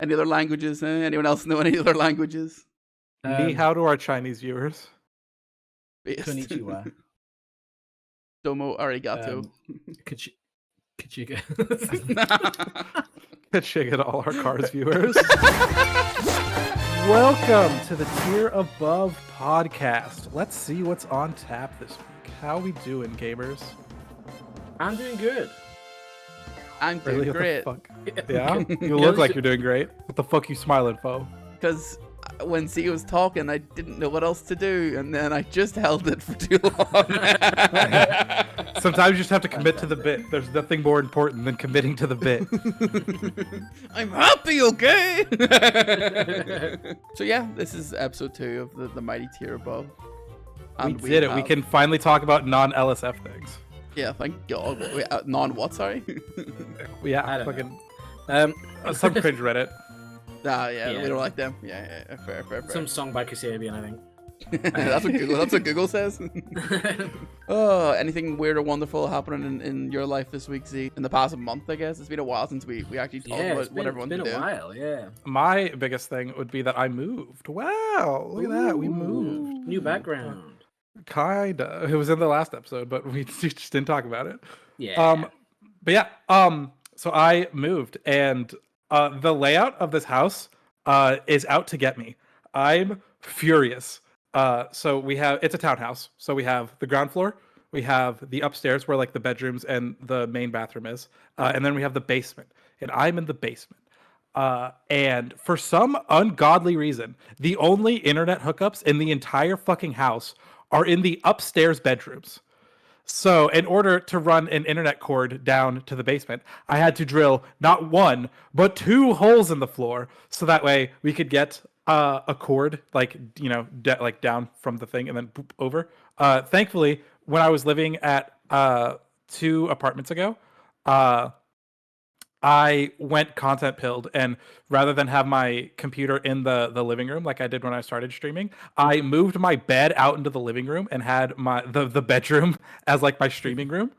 Any other languages? Anyone else know any other languages? Ni hao to our Chinese viewers. Based. Konnichiwa. Domo arigato. Kachiga. Kachiga to all our Cars viewers. Welcome to the Tier Above podcast. Let's see what's on tap this week. How we doing, gamers? I'm doing good. I'm doing Really? great. What the fuck? Yeah? You look like you're doing great. What the fuck you smiling for? Because when C was talking, I didn't know what else to do, and then I just held it for too long. Sometimes you just have to commit to the bit. There's nothing more important than committing to the bit. I'm happy, okay? So yeah, this is episode 2 of the Mighty Tier Above. We did it. We can finally talk about non-LSF things. Yeah, thank God. Wait, non-what, sorry? Yeah, I don't fucking know. some cringe Reddit. Yeah, Yeah. we don't like them. Yeah, fair. Some song by Kasabian, I think. That's what Google says. Oh, anything weird or wonderful happening in your life this week, Z? In the past month, I guess. It's been a while since we actually talked Yeah, about what everyone's it's been doing. a while, yeah. My biggest thing would be that I moved. Wow, look at that. We moved. New background. Kinda. It was in the last episode, but we just didn't talk about it. Yeah. But yeah, so I moved, and the layout of this house is out to get me. I'm furious. So it's a townhouse. So we have the ground floor, we have the upstairs where like the bedrooms and the main bathroom is, and then we have the basement, and I'm in the basement. And for some ungodly reason, the only internet hookups in the entire fucking house are in the upstairs bedrooms. So in order to run an internet cord down to the basement, I had to drill not one, but 2 holes in the floor. So that way we could get a cord, like, like down from the thing and then boop over. Thankfully, when I was living at 2 apartments ago, I went content pilled, and rather than have my computer in the living room like I did when I started streaming, I moved my bed out into the living room and had the bedroom as like my streaming room.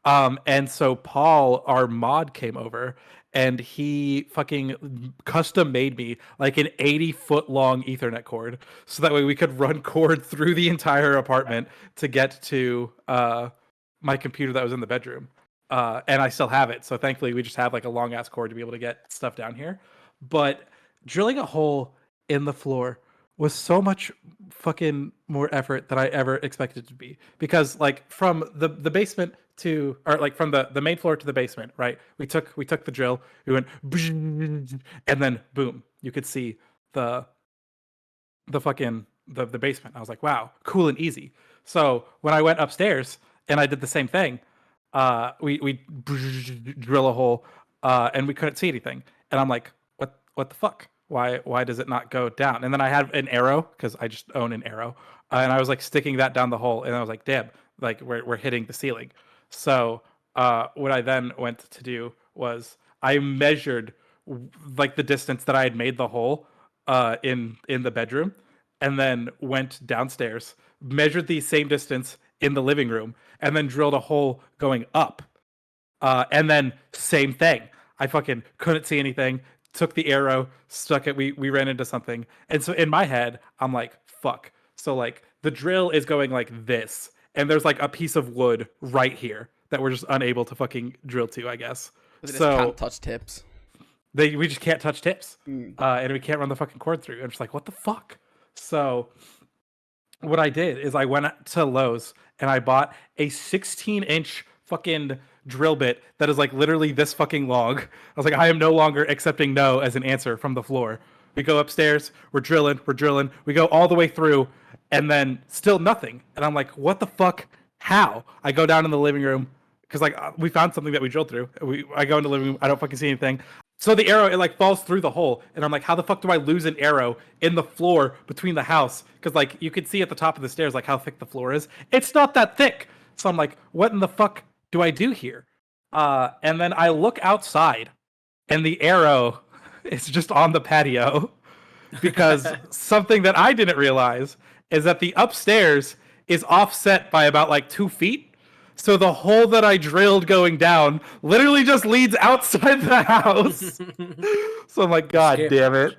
And so Paul, our mod, came over and he fucking custom made me like an 80-foot long Ethernet cord, so that way we could run cord through the entire apartment to get to my computer that was in the bedroom. And I still have it, so thankfully we just have like a long ass cord to be able to get stuff down here. But drilling a hole in the floor was so much fucking more effort than I ever expected it to be, because like from the basement to, or like from the main floor to the basement, right? We took the drill, we went, and then boom, you could see the fucking the basement. I was like, wow, cool and easy. So when I went upstairs and I did the same thing, we drill a hole, and we couldn't see anything. And I'm like, what the fuck? Why does it not go down? And then I had an arrow, because I just own an arrow, and I was like sticking that down the hole, and I was like, damn, like we're hitting the ceiling. So what I then went to do was I measured like the distance that I had made the hole in the bedroom, and then went downstairs, measured the same distance in the living room, and then drilled a hole going up. And then same thing. I fucking couldn't see anything. Took the arrow, stuck it. We ran into something. And so in my head, I'm like, fuck. So like the drill is going like this, and there's like a piece of wood right here that we're just unable to fucking drill to, I guess. They just So can't touch tips. we just can't touch tips. And we can't run the fucking cord through. I'm just like, what the fuck? So what I did is I went to Lowe's and I bought a 16-inch fucking drill bit that is like literally this fucking long. I was like, I am no longer accepting no as an answer from the floor. We go upstairs, we're drilling, we go all the way through, and then still nothing. And I'm like, what the fuck? How? I go down in the living room, because like we found something that we drilled through. I go in the living room, I don't fucking see anything. So the arrow, it like falls through the hole, and I'm like, how the fuck do I lose an arrow in the floor between the house? Because like you could see at the top of the stairs like how thick the floor is. It's not that thick. So I'm like, what in the fuck do I do here? And then I look outside, and the arrow is just on the patio, because something that I didn't realize is that the upstairs is offset by about like 2 feet. So the hole that I drilled going down literally just leads outside the house. So I'm like, God Skip. damn it.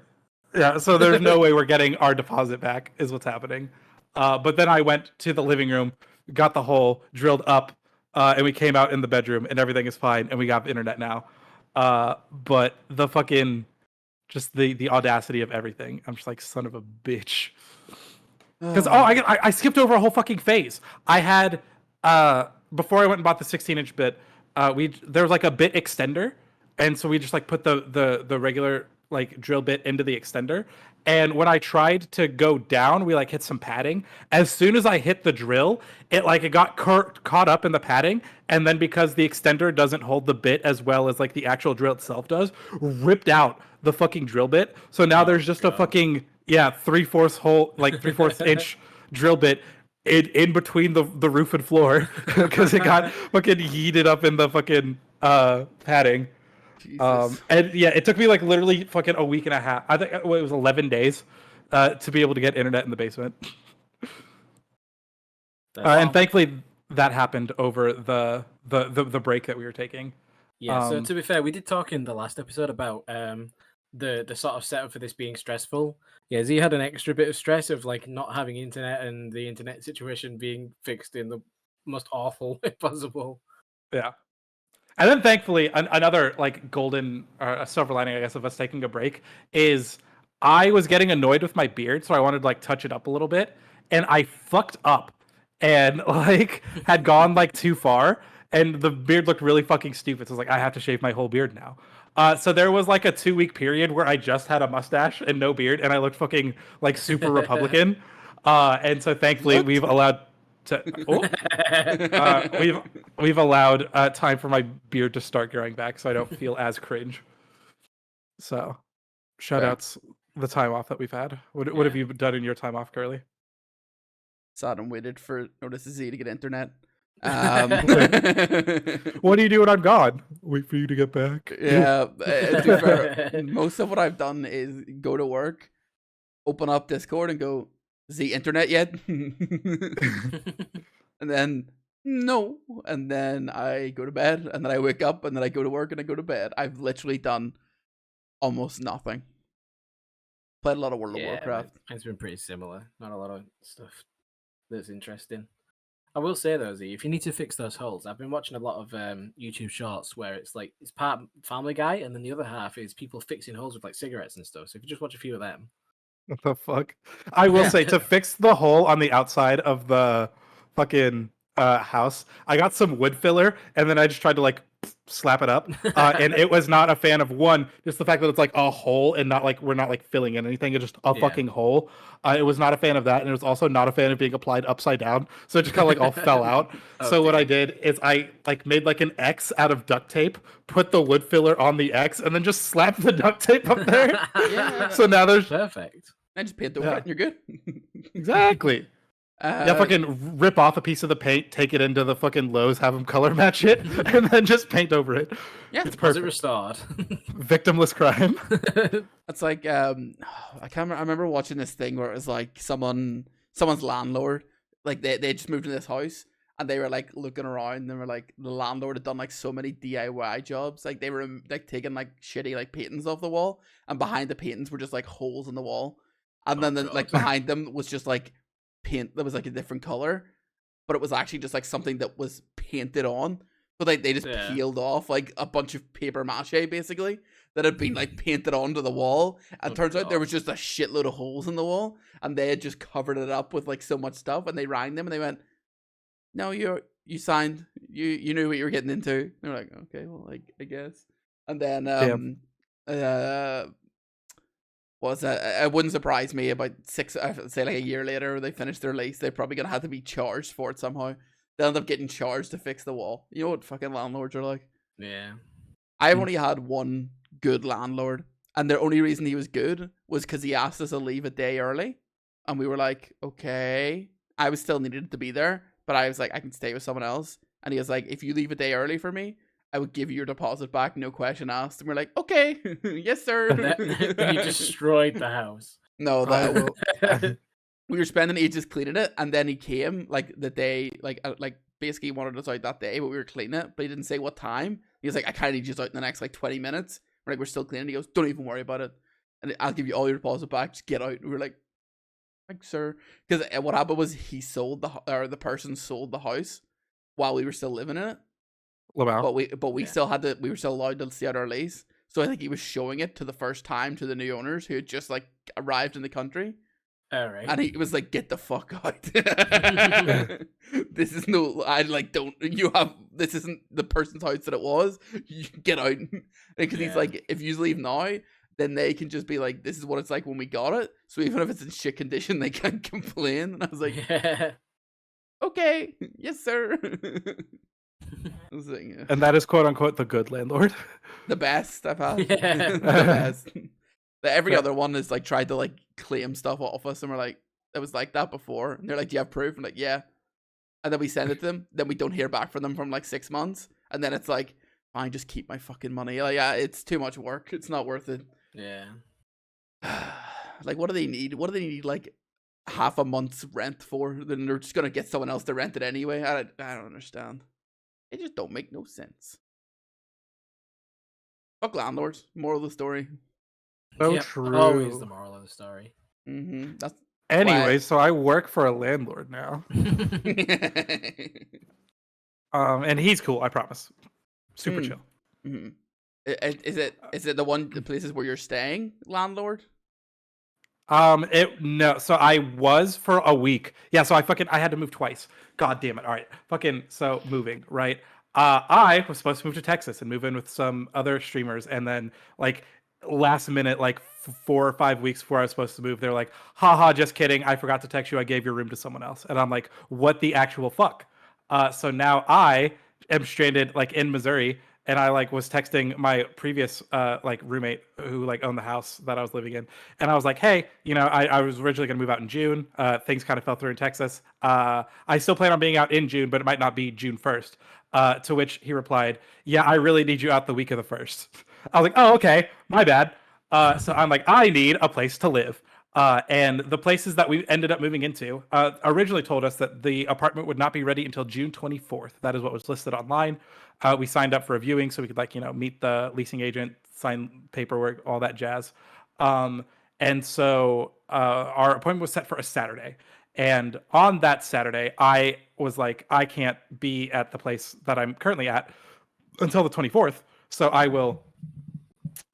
Yeah, so there's no way we're getting our deposit back, is what's happening. But then I went to the living room, got the hole, drilled up, and we came out in the bedroom, and everything is fine, and we got internet now. But the fucking, just the audacity of everything. I'm just like, son of a bitch. Because I skipped over a whole fucking phase. I had before I went and bought the 16-inch bit, there was like a bit extender, and so we just like put the regular like drill bit into the extender. And when I tried to go down, we like hit some padding. As soon as I hit the drill, it got caught up in the padding, and then because the extender doesn't hold the bit as well as like the actual drill itself does, ripped out the fucking drill bit. So now there's just a fucking 3/4 hole, like 3/4 inch drill bit in between the roof and floor because it got fucking yeeted up in the fucking padding. Jesus. And yeah, it took me like literally fucking a week and a half. I think it was 11 days to be able to get internet in the basement. And thankfully that happened over the break that we were taking. Yeah, so to be fair, we did talk in the last episode about the sort of setup for this being stressful. Yeah, Z had an extra bit of stress of like not having internet and the internet situation being fixed in the most awful way possible. Yeah. And then thankfully, another like golden or a silver lining, I guess, of us taking a break is I was getting annoyed with my beard, so I wanted to like touch it up a little bit, and I fucked up and like had gone like too far, and the beard looked really fucking stupid. So I was like, I have to shave my whole beard now. So there was like a 2-week period where I just had a mustache and no beard, and I looked fucking like super Republican. And so thankfully we've allowed we've allowed time for my beard to start growing back, so I don't feel as cringe. So, shout outs the time off that we've had. What have you done in your time off, Curly? Sat and waited for Notice Z to get internet. What do you do when I'm gone? Wait for you to get back. Yeah, to be fair, most of what I've done is go to work, open up Discord, and go, "Z internet yet?" And then no, and then I go to bed, and then I wake up, and then I go to work, and I go to bed. I've literally done almost nothing. Played a lot of World of Warcraft. It's been pretty similar. Not a lot of stuff that's interesting. I will say though, Z, if you need to fix those holes, I've been watching a lot of YouTube shorts where it's like it's part Family Guy, and then the other half is people fixing holes with like cigarettes and stuff. So if you just watch a few of them. What the fuck? I will say, to fix the hole on the outside of the fucking house, I got some wood filler, and then I just tried to like slap it up, and it was not a fan of just the fact that it's like a hole and not like we're not like filling in anything. It's just a fucking hole. It was not a fan of that, and it was also not a fan of being applied upside down. So it just kind of like all fell out. So what I did is I like made like an X out of duct tape, put the wood filler on the X, and then just slapped the duct tape up there. So now there's perfect. And just paint over it, and you're good. Exactly. Fucking rip off a piece of the paint, take it into the fucking Lowe's, have them color match it, and then just paint over it. Yeah, it's perfect. Restored. Victimless crime. It's like I remember watching this thing where it was like someone's landlord, like they just moved into this house, and they were like looking around, and they were like the landlord had done like so many DIY jobs, like they were like taking like shitty like paintings off the wall, and behind the paintings were just like holes in the wall, and then like behind them was just like paint that was like a different color, but it was actually just like something that was painted on. So like they just peeled off like a bunch of paper mache basically that had been like painted onto the wall, and turns out there was just a shitload of holes in the wall, and they had just covered it up with like so much stuff, and they rang them and they went, "No, you signed, you knew what you were getting into." And they're like, "Okay, well, like I guess." And then it wouldn't surprise me about say like a year later, they finished their lease, they're probably gonna have to be charged for it somehow. They'll end up getting charged to fix the wall. You know what fucking landlords are like. Yeah. I've only had one good landlord, and the only reason he was good was because he asked us to leave a day early, and we were like, okay. I was still needed to be there, but I was like, I can stay with someone else, and he was like, if you leave a day early for me, I would give you your deposit back, no question asked. And we're like, okay, yes sir. And you destroyed the house. No, we were spending ages cleaning it, and then he came like the day, like basically wanted us out that day, but we were cleaning it, but he didn't say what time. He was like, I kind of need you out in the next like 20 minutes. We're like, we're still cleaning. He goes, don't even worry about it, and I'll give you all your deposit back. Just get out. And we were like, sir, because what happened was he sold the person sold the house while we were still living in it. Wow. But we still had to. We were still allowed to see out our lease. So I think he was showing it to the first time to the new owners who had just like arrived in the country. All right. And he was like, "Get the fuck out! This is no. I like don't. You have. This isn't the person's house that it was. You get out." Because he's like, if you leave now, then they can just be like, "This is what it's like when we got it." So even if it's in shit condition, they can't complain. And I was like, "Okay, yes, sir." I was like, And that is quote unquote the good landlord. the best I've had. Yeah. The best. Every Yeah. other one is like tried to like claim stuff off us, and we're like, it was like that before. And they're like, do you have proof? I'm like, yeah. And then we send it to them. Then we don't hear back from them from like 6 months. And then it's like, fine, just keep my fucking money. Like, yeah, it's too much work. It's not worth it. Yeah. Like, what do they need? What do they need like half a month's rent for? Then they're just gonna get someone else to rent it anyway. I don't understand. It just don't make no sense. Fuck landlords. Moral of the story. So Yep, true. Always the moral of the story. That's Anyway, so I work for a landlord now. And he's cool, I promise. Super chill. Mm-hmm. Is it the places where you're staying, landlord? No, so I was for a week. Yeah, so I had to move twice. God damn it. All right. So moving, right? I was supposed to move to Texas and move in with some other streamers, and then like last minute, like 4 or 5 weeks before I was supposed to move, they're like, haha, just kidding. I forgot to text you. I gave your room to someone else. And I'm like, what the actual fuck? So now I am stranded like in Missouri, and I like was texting my previous like roommate who like owned the house that I was living in, and I was like, hey, I was originally gonna move out in June. Things kind of fell through in Texas. I still plan on being out in June, but it might not be June 1st. To which he replied, yeah, I really need you out the week of the 1st. I was like, oh, okay, my bad. So I'm like, I need a place to live. And the places that we ended up moving into originally told us that the apartment would not be ready until June 24th. That is what was listed online. We signed up for a viewing so we could meet the leasing agent, sign paperwork, all that jazz. And so our appointment was set for a Saturday. And on that Saturday, I was like, I can't be at the place that I'm currently at until the 24th. So I will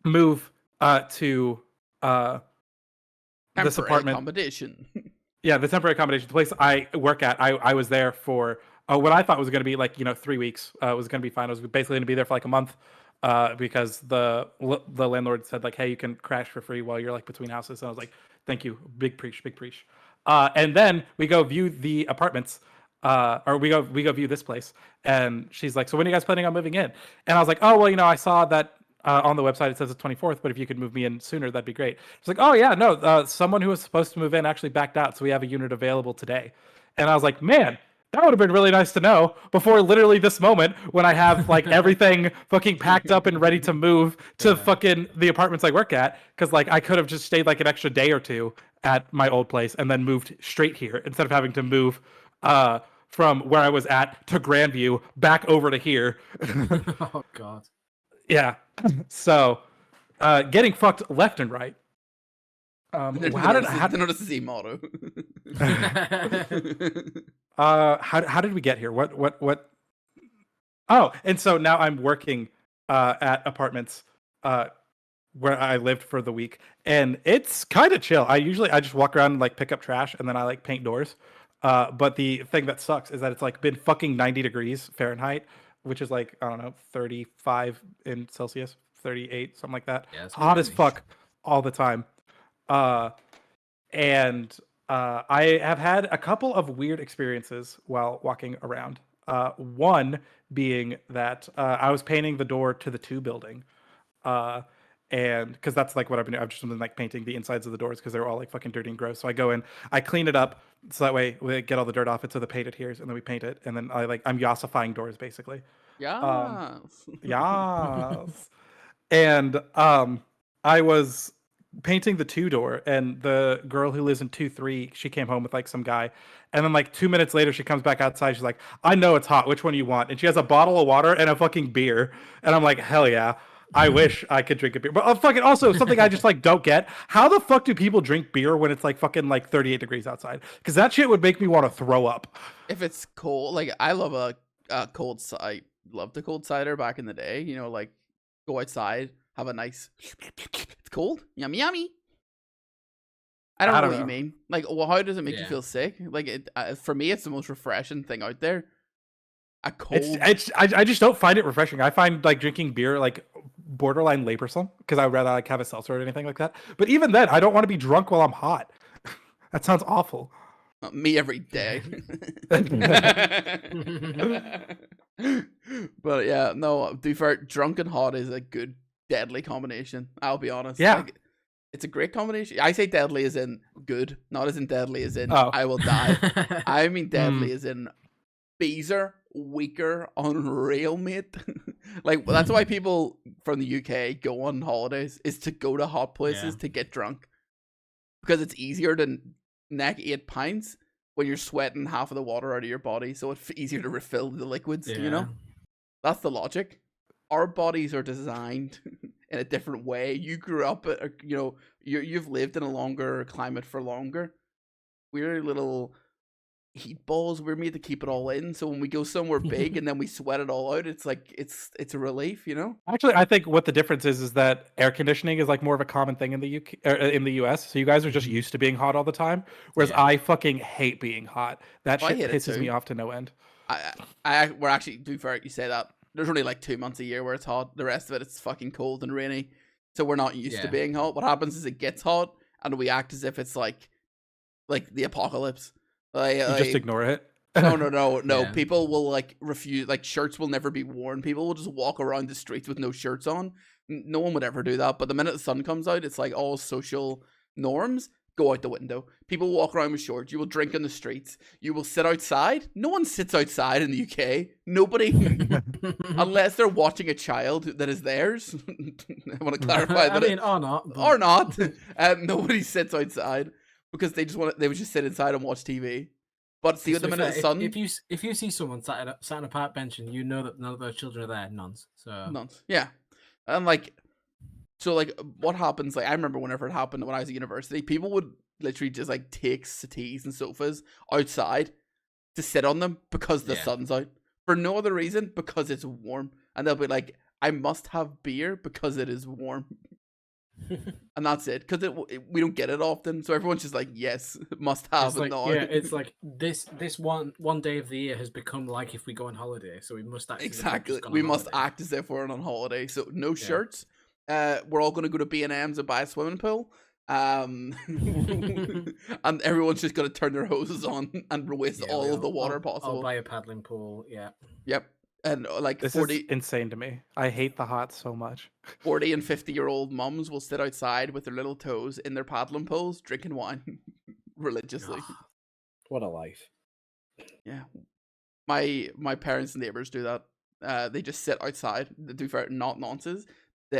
move to this apartment. Accommodation. Yeah, the temporary accommodation. The place I work at, I was there for what I thought was going to be 3 weeks. Was going to be fine. I was basically going to be there for like a month because the landlord said hey, you can crash for free while you're between houses. And I was like, thank you, big preach. And then we go view the apartments. Or we go view this place, and she's like, so when are you guys planning on moving in? And I was like, oh well, I saw that on the website it says the 24th, but if you could move me in sooner, that'd be great. She's like, oh yeah, no, someone who was supposed to move in actually backed out, so we have a unit available today. And I was like, man, that would have been really nice to know before literally this moment when I have everything fucking packed up and ready to move to fucking the apartments I work at, because I could have just stayed an extra day or two at my old place and then moved straight here instead of having to move from where I was at to Grandview back over to here. Oh god. Yeah. So getting fucked left and right. How did this is a motto? How did we get here? What? Oh, and so now I'm working at apartments where I lived for the week, and it's kind of chill. I just walk around and pick up trash, and then I paint doors. But the thing that sucks is that it's been fucking 90 degrees Fahrenheit, which is I don't know, 35 in Celsius, 38, something like that. Yeah, it's hot as nice. fuck all the time. And I have had a couple of weird experiences while walking around. One being that I was painting the door to the 2 building. And because that's what I've been doing. I've just been painting the insides of the doors because they were all fucking dirty and gross. So I go in, I clean it up so that way we get all the dirt off it so the paint adheres, and then we paint it, and then I'm yassifying doors basically. Yeah. Yes. And I was painting the 2-door, and the girl who lives in 2-3, she came home with like some guy, and then like 2 minutes later, she comes back outside. She's like, "I know it's hot. Which one do you want?" And she has a bottle of water and a fucking beer, and I'm like, "Hell yeah." I wish I could drink a beer, but fucking also something I just like don't get. How the fuck do people drink beer when it's like fucking like 38 degrees outside? Because that shit would make me want to throw up. If it's cold, like I love a cold I loved a cold cider back in the day. You know, like go outside, have a nice. It's cold, yummy, yummy. I don't know what you mean. Like, well, how does it make you feel sick? Like, for me, it's the most refreshing thing out there. A cold. I just don't find it refreshing. I find like drinking beer like borderline laborsome because I would rather like have a seltzer or anything like that. But even then, I don't want to be drunk while I'm hot. That sounds awful. Me every day. But yeah, no. To be fair, drunk and hot is a good deadly combination. I'll be honest. Yeah. Like, it's a great combination. I say deadly as in good, not as in deadly as in Oh. I will die. I mean deadly as in Beezer, weaker, unreal, mate. Like, that's why people from the UK go on holidays, is to go to hot places to get drunk. Because it's easier to neck 8 pints when you're sweating half of the water out of your body, so it's easier to refill the liquids, you know? That's the logic. Our bodies are designed in a different way. You grew up, you know, you've lived in a longer climate for longer. We're little heat balls. We're made to keep it all in. So when we go somewhere big and then we sweat it all out, it's like it's a relief, you know. Actually, I think what the difference is that air conditioning is like more of a common thing in the UK or in the US. So you guys are just used to being hot all the time, whereas I fucking hate being hot. That shit pisses me off to no end. We're actually, to be fair, you say that. There's only like 2 months a year where it's hot. The rest of it, it's fucking cold and rainy. So we're not used to being hot. What happens is it gets hot and we act as if it's like the apocalypse. You just ignore it. No. People will like refuse. Like shirts will never be worn. People will just walk around the streets with no shirts on. No one would ever do that. But the minute the sun comes out, it's like all social norms go out the window. People walk around with shorts. You will drink in the streets. You will sit outside. No one sits outside in the UK. Nobody, unless they're watching a child that is theirs. I want to clarify that. I mean, or not. Or not. Nobody sits outside because they would just sit inside and watch TV. But see, at the minute the sun. If you see someone sat on a park bench and you know that none of those children are there, nonce. Yeah, and like. So, like, what happens, like, I remember whenever it happened when I was at university, people would literally just, like, take settees and sofas outside to sit on them because the sun's out. For no other reason, because it's warm. And they'll be like, I must have beer because it is warm. And that's it. Because we don't get it often. So everyone's just like, yes, must have it now. Yeah, it's like this one day of the year has become like if we go on holiday. So we must act exactly. We must act as if we're on holiday. So no shirts. We're all going to go to B&M's and buy a swimming pool. And everyone's just going to turn their hoses on and waste all of the water possible. I'll buy a paddling pool, Yep. And like this 40 is insane to me. I hate the hot so much. 40 and 50-year-old mums will sit outside with their little toes in their paddling pools drinking wine religiously. What a life. Yeah. My parents and neighbors do that. They just sit outside. They do for not nonsense.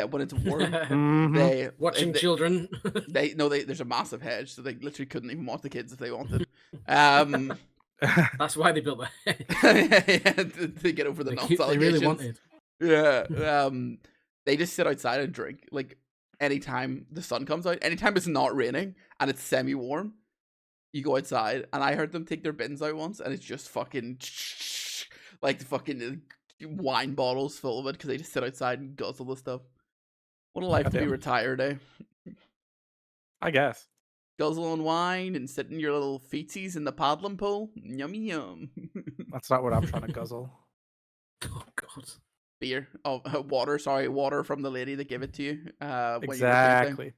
When it's warm, they watching children. There's a massive hedge, so they literally couldn't even watch the kids if they wanted. That's why they built that. To get over the nonsense. They really wanted. Yeah. They just sit outside and drink. Like anytime the sun comes out, anytime it's not raining and it's semi-warm, you go outside. And I heard them take their bins out once, and it's just fucking like the fucking wine bottles full of it because they just sit outside and guzzle the stuff. What a life to be retired, eh? I guess. Guzzling wine and sitting your little feetsies in the paddling pool. Yummy yum. That's not what I'm trying to guzzle. Oh, God. Beer. Oh, water. Sorry, water from the lady that gave it to you. Exactly.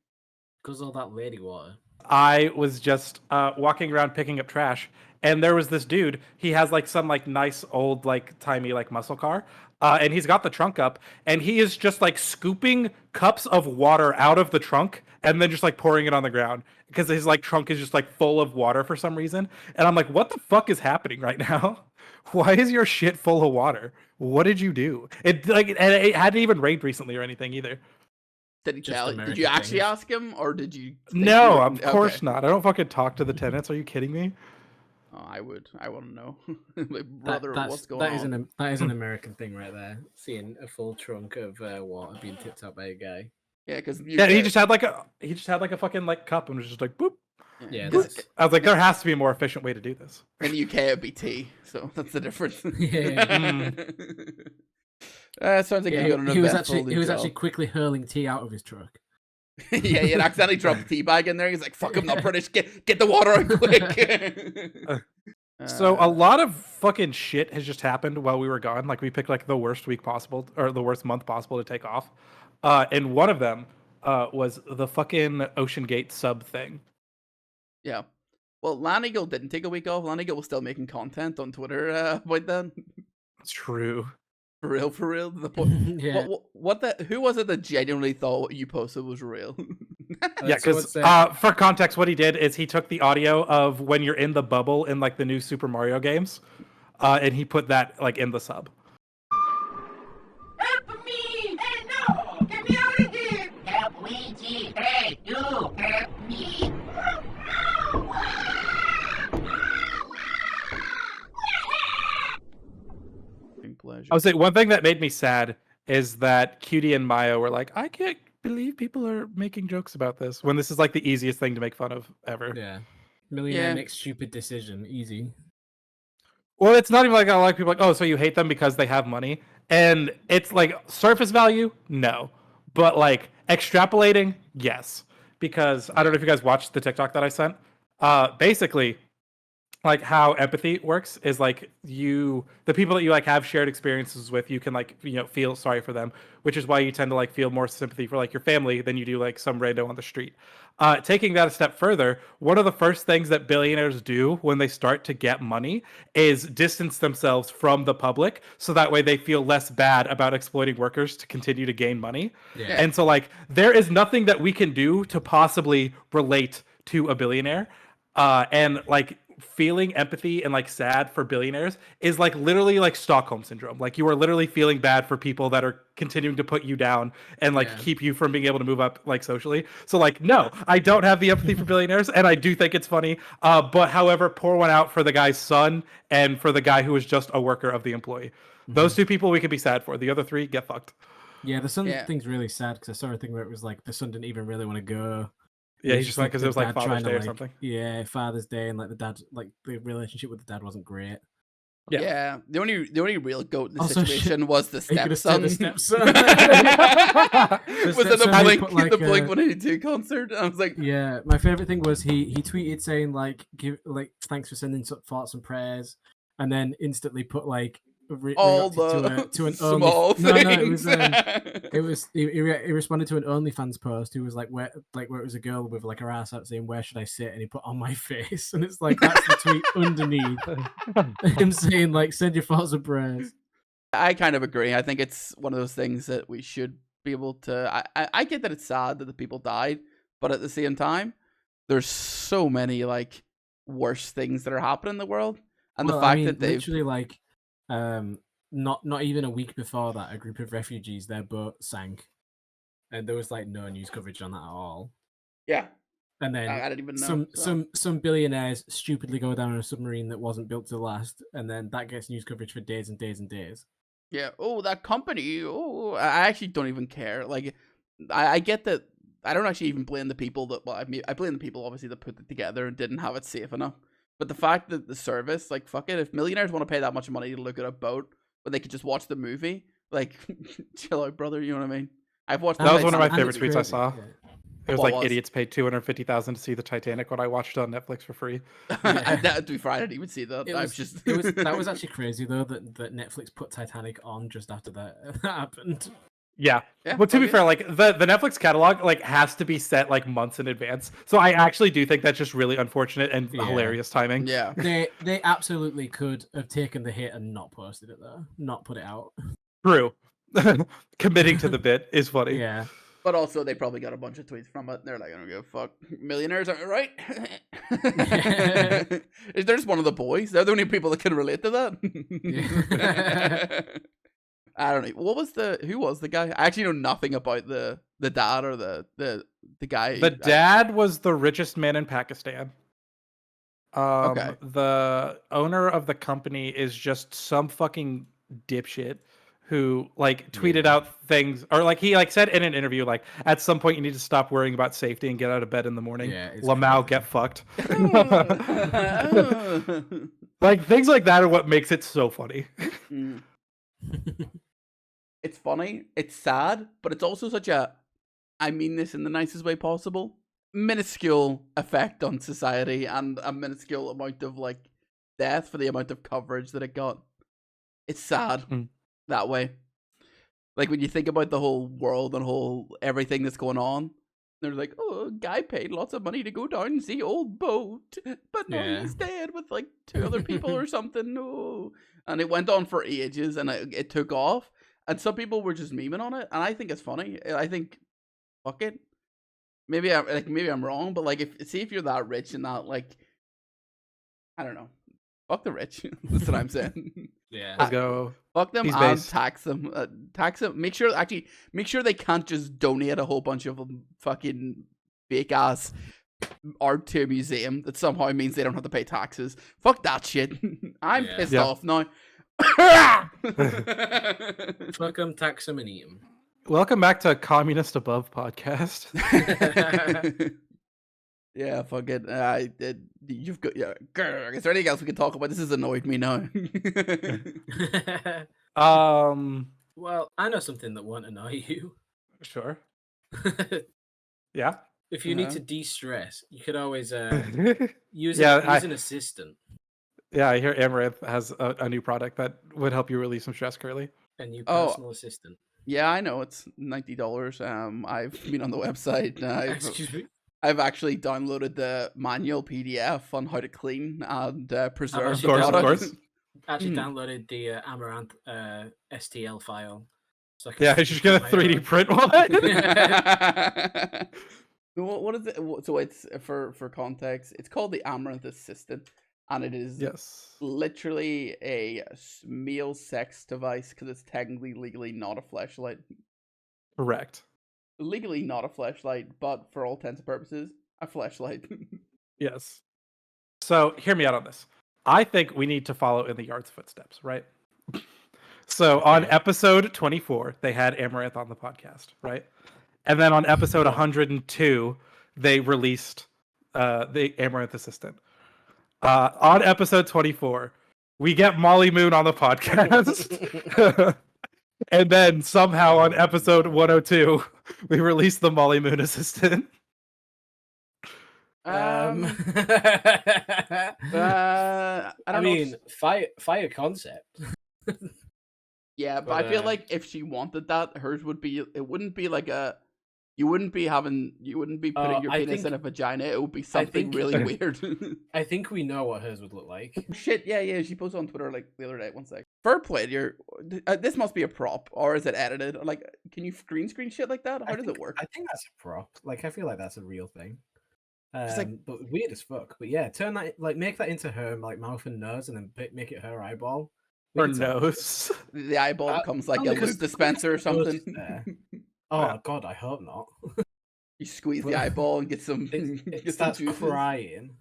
Guzzle that lady water. I was just walking around picking up trash, and there was this dude. He has like some like nice old like timey like muscle car, and he's got the trunk up, and he is just like scooping cups of water out of the trunk and then just like pouring it on the ground because his like trunk is just like full of water for some reason. And I'm like, what the fuck is happening right now? Why is your shit full of water? What did you do? It hadn't even rained recently or anything either. Did he Just tell you? Did American you actually things. ask him, or did you? think you No, were- of course okay. not. I don't fucking talk to the tenants. Are you kidding me? Oh, I would. I want to know, like, brother, That's, what's going that on? is an that is an American thing right there. Seeing a full trunk of water being tipped up by a guy. Yeah, because Yeah, he just had like a fucking like cup and was just like boop. Yeah, boop. that's I was like, there has to be a more efficient way to do this. in the UK it'd be tea, so that's the difference. yeah. Sounds like Yeah, you're going he was actually quickly hurling tea out of his truck. Yeah, he had accidentally dropped the tea bag in there. He's like, "Fuck, I'm not British. Get the water out quick." So a lot of fucking shit has just happened while we were gone. Like we picked like the worst week possible or the worst month possible to take off. And one of them was the fucking Ocean Gate sub thing. Yeah. Well, Lan Eagle didn't take a week off. Lan Eagle was still making content on Twitter about that. It's true. For real, for real. The point. Yeah. Who was it that genuinely thought what you posted was real? Yeah, So because what's, for context, what he did is he took the audio of when you're in the bubble in like the new Super Mario games, and he put that like in the sub. Help me! Hey, no! Get me out of here! Help Luigi! Hey, you! Help me! Pleasure. I would say one thing that made me sad is that Cutie and Maya were like, I can't believe people are making jokes about this when this is like the easiest thing to make fun of ever. Yeah. Millionaire Yeah. makes stupid decision. Easy. Well, it's not even like a lot of people are like, oh, so you hate them because they have money, and it's like surface value, no, but like extrapolating, yes, because I don't know if you guys watched the TikTok that I sent. Basically, like how empathy works is like the people that you like have shared experiences with, you can like feel sorry for them, which is why you tend to like feel more sympathy for like your family than you do like some rando on the street. Taking that a step further, one of the first things that billionaires do when they start to get money is distance themselves from the public, so that way they feel less bad about exploiting workers to continue to gain money. Yeah. And so like there is nothing that we can do to possibly relate to a billionaire, and like feeling empathy and like sad for billionaires is like literally like Stockholm syndrome. Like you are literally feeling bad for people that are continuing to put you down and like Yeah. keep you from being able to move up like socially. So like, no, I don't have the empathy for billionaires, and I do think it's funny. But however, pour one out for the guy's son and for the guy who was just a worker of the employee. Those two people we could be sad for. The other three, get fucked. Yeah, the son Yeah. thing's really sad because I saw a thing where it was like the son didn't even really want to go. Yeah, It he's just like because it the was like dad Father's trying to, Day or like- something. Yeah, Father's Day, and like the dad, like the relationship with the dad wasn't great. Yeah. Yeah. The only real goat in the Also, situation was the Are you gonna say stepson. the stepson? Was it the stepson Blink put, like, the Blink 182 concert? I was like, Yeah, my favorite thing was he tweeted saying like thanks for sending some thoughts and prayers, and then instantly put like all reacted the to an small only no things. it was he responded to an OnlyFans post who was like where it was a girl with like her ass out saying where should I sit, and he put on my face, and it's like that's the tweet underneath him saying like send your thoughts and prayers. I kind of agree. I think it's one of those things that we should be able to. I get that it's sad that the people died, but at the same time, there's so many like worse things that are happening in the world, and Well, the fact I mean, that they've literally like not even a week before that, a group of refugees, their boat sank, and there was like no news coverage on that at all. yeah, And then I didn't even know. some billionaires stupidly go down on a submarine that wasn't built to last, and then that gets news coverage for days and days and days. Yeah. Oh, that company. Oh, I actually don't even care. Like, I get that. I don't actually even blame the people that. Well, I blame the people obviously that put it together and didn't have it safe enough. But the fact that the service, like, fuck it, if millionaires want to pay that much money to look at a boat, when they could just watch the movie, like, chill out, brother. You know what I mean? I've watched. That was one of my And favorite it's tweets I crazy, saw. yeah. It was What like was? idiots paid $250,000 to see the Titanic when I watched it on Netflix for free. To be fair, I didn't even see that. It I was, was just. that was actually crazy though that Netflix put Titanic on just after that happened. Yeah. Yeah, Well, to be fuck it. fair, like the Netflix catalog like has to be set like months in advance. So I actually do think that's just really unfortunate and Yeah. hilarious timing. Yeah. They absolutely could have taken the hit and not posted it though, not put it out. True. Committing to the bit is funny. Yeah. But also, they probably got a bunch of tweets from it. And they're like, I don't give a fuck. Millionaires aren't right. Is there just one of the boys? They're the only people that can relate to that. I don't know. Who was the guy? I actually know nothing about the dad or the guy. The dad was the richest man in Pakistan. Okay. The owner of the company is just some fucking dipshit who like tweeted out things, or like he like said in an interview, like at some point you need to stop worrying about safety and get out of bed in the morning. Yeah, it's Lamau, crazy. get fucked. Like things like that are what makes it so funny. Mm. It's funny. It's sad, but it's also such a, I mean this in the nicest way possible, minuscule effect on society and a minuscule amount of like death for the amount of coverage that it got. It's sad Mm. that way. Like when you think about the whole world and whole everything that's going on, they're like, oh, a guy paid lots of money to go down and see old boat, but now Yeah. he's dead with like 2 other people or something. No, and it went on for ages, and it took off, and some people were just memeing on it, and I think it's funny. I think, fuck it. Maybe I'm wrong, but like if you're that rich and that like, I don't know, fuck the rich. That's what I'm saying. Yeah. Let's go. Fuck them He's and based. tax them. Tax them. Make sure they can't just donate a whole bunch of fucking fake ass art to a museum that somehow means they don't have to pay taxes. Fuck that shit. I'm Yeah. pissed Yeah. off now. Fuck 'em, tax 'em, and eat 'em. Welcome back to Communist Above podcast. Yeah, fuck it. You've got. Yeah. Grr. Is there anything else we can talk about? This has annoyed me now. Well, I know something that won't annoy you. Sure. Yeah. If you need Uh-huh. to de-stress, you could always Yeah, use I- an assistant. I hear Amaranth has a new product that would help you release some stress, Curly. A new Oh. personal assistant. Yeah, I know it's $90. I've been on the website. Excuse me. I've actually downloaded the manual PDF on how to clean and preserve Of the course, product. course. Actually Hmm. downloaded the Amaranth STL file. So I can Yeah, you should get a my 3D own. print one. What is it? So it's for context. It's called the Amaranth Assistant, and it is Yes. literally a male sex device because it's technically legally not a fleshlight. Correct. Legally not a fleshlight, but for all intents and purposes, a fleshlight. Yes. So hear me out on this. I think we need to follow in the Yard's footsteps, right? So on Okay. episode 24, they had Amaranth on the podcast, right? And then on episode 102, they released the Amaranth Assistant. On episode 24, we get Molly Moon on the podcast. And then somehow on episode 102, we released the Molly Moon Assistant. I I don't know. mean, fire concept. Yeah, but I feel but, like if she wanted that, hers would be. It wouldn't be like a. You wouldn't be putting your I penis in think- a vagina. It would be something think- really weird. I think we know what hers would look like. Shit, yeah. She posted on Twitter like the other day. One sec. Fair play. This must be a prop, or is it edited? Like, can you green screen shit like that? How does it work? I think that's a prop. Like, I feel like that's a real thing. Just like- But weird as fuck. But yeah, turn that, like, make that into her like mouth and nose, and then make it her eyeball. We Or can talk. nose. The eyeball becomes like a only 'cause loot dispenser or the nose is something. there. Oh Yeah. god, I hope not. You squeeze the But- eyeball and get some. It get some starts juices. crying.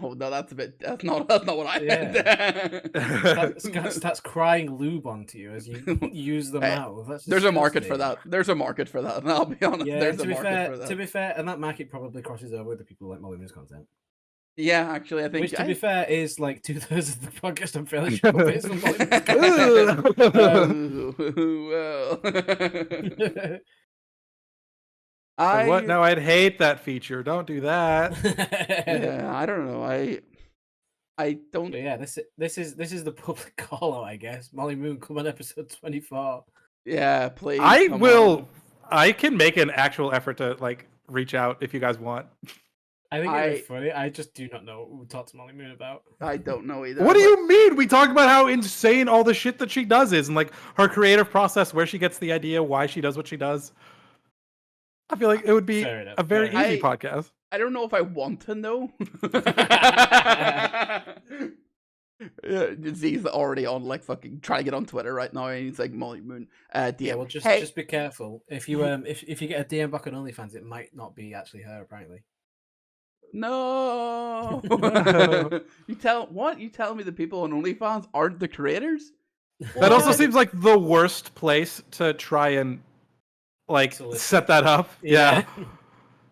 Oh no, that's a bit. That's not what I meant. Starts crying lube onto you as you use the Hey, mouth. That's There's a market for disgusting. that. There's a market for that. And I'll be honest. Yeah, There's to a be market fair, for that. to be fair, and that market probably crosses over with the people like Molly Moon's content. Yeah, actually, I think. Which, to be fair, is like 2/3 of the podcast. I'm fairly sure based on Molly Moon's content. What? No, I'd hate that feature. Don't do that. Yeah, I don't know. I don't. But yeah, this is the public call out, I guess. Molly Moon, come on episode 24. Yeah, please. I come will. on. I can make an actual effort to like reach out if you guys want. I think it'd be funny. I just do not know what we talked to Molly Moon about. I don't know either. What do but- you mean? We talk about how insane all the shit that she does is, and like her creative process, where she gets the idea, why she does what she does. I feel like it would be Fair enough, a very fair easy enough. podcast. I don't know if I want to know. Z's already on like fucking trying to get on Twitter right now, and he's like Molly Moon. DM. Yeah, well, just hey, just be careful. If you if you get a DM back on OnlyFans, it might not be actually her. Apparently. no. You tell me the people on OnlyFans aren't the creators? That also What? seems like the worst place to try and like Solicit. set that up. Yeah. It's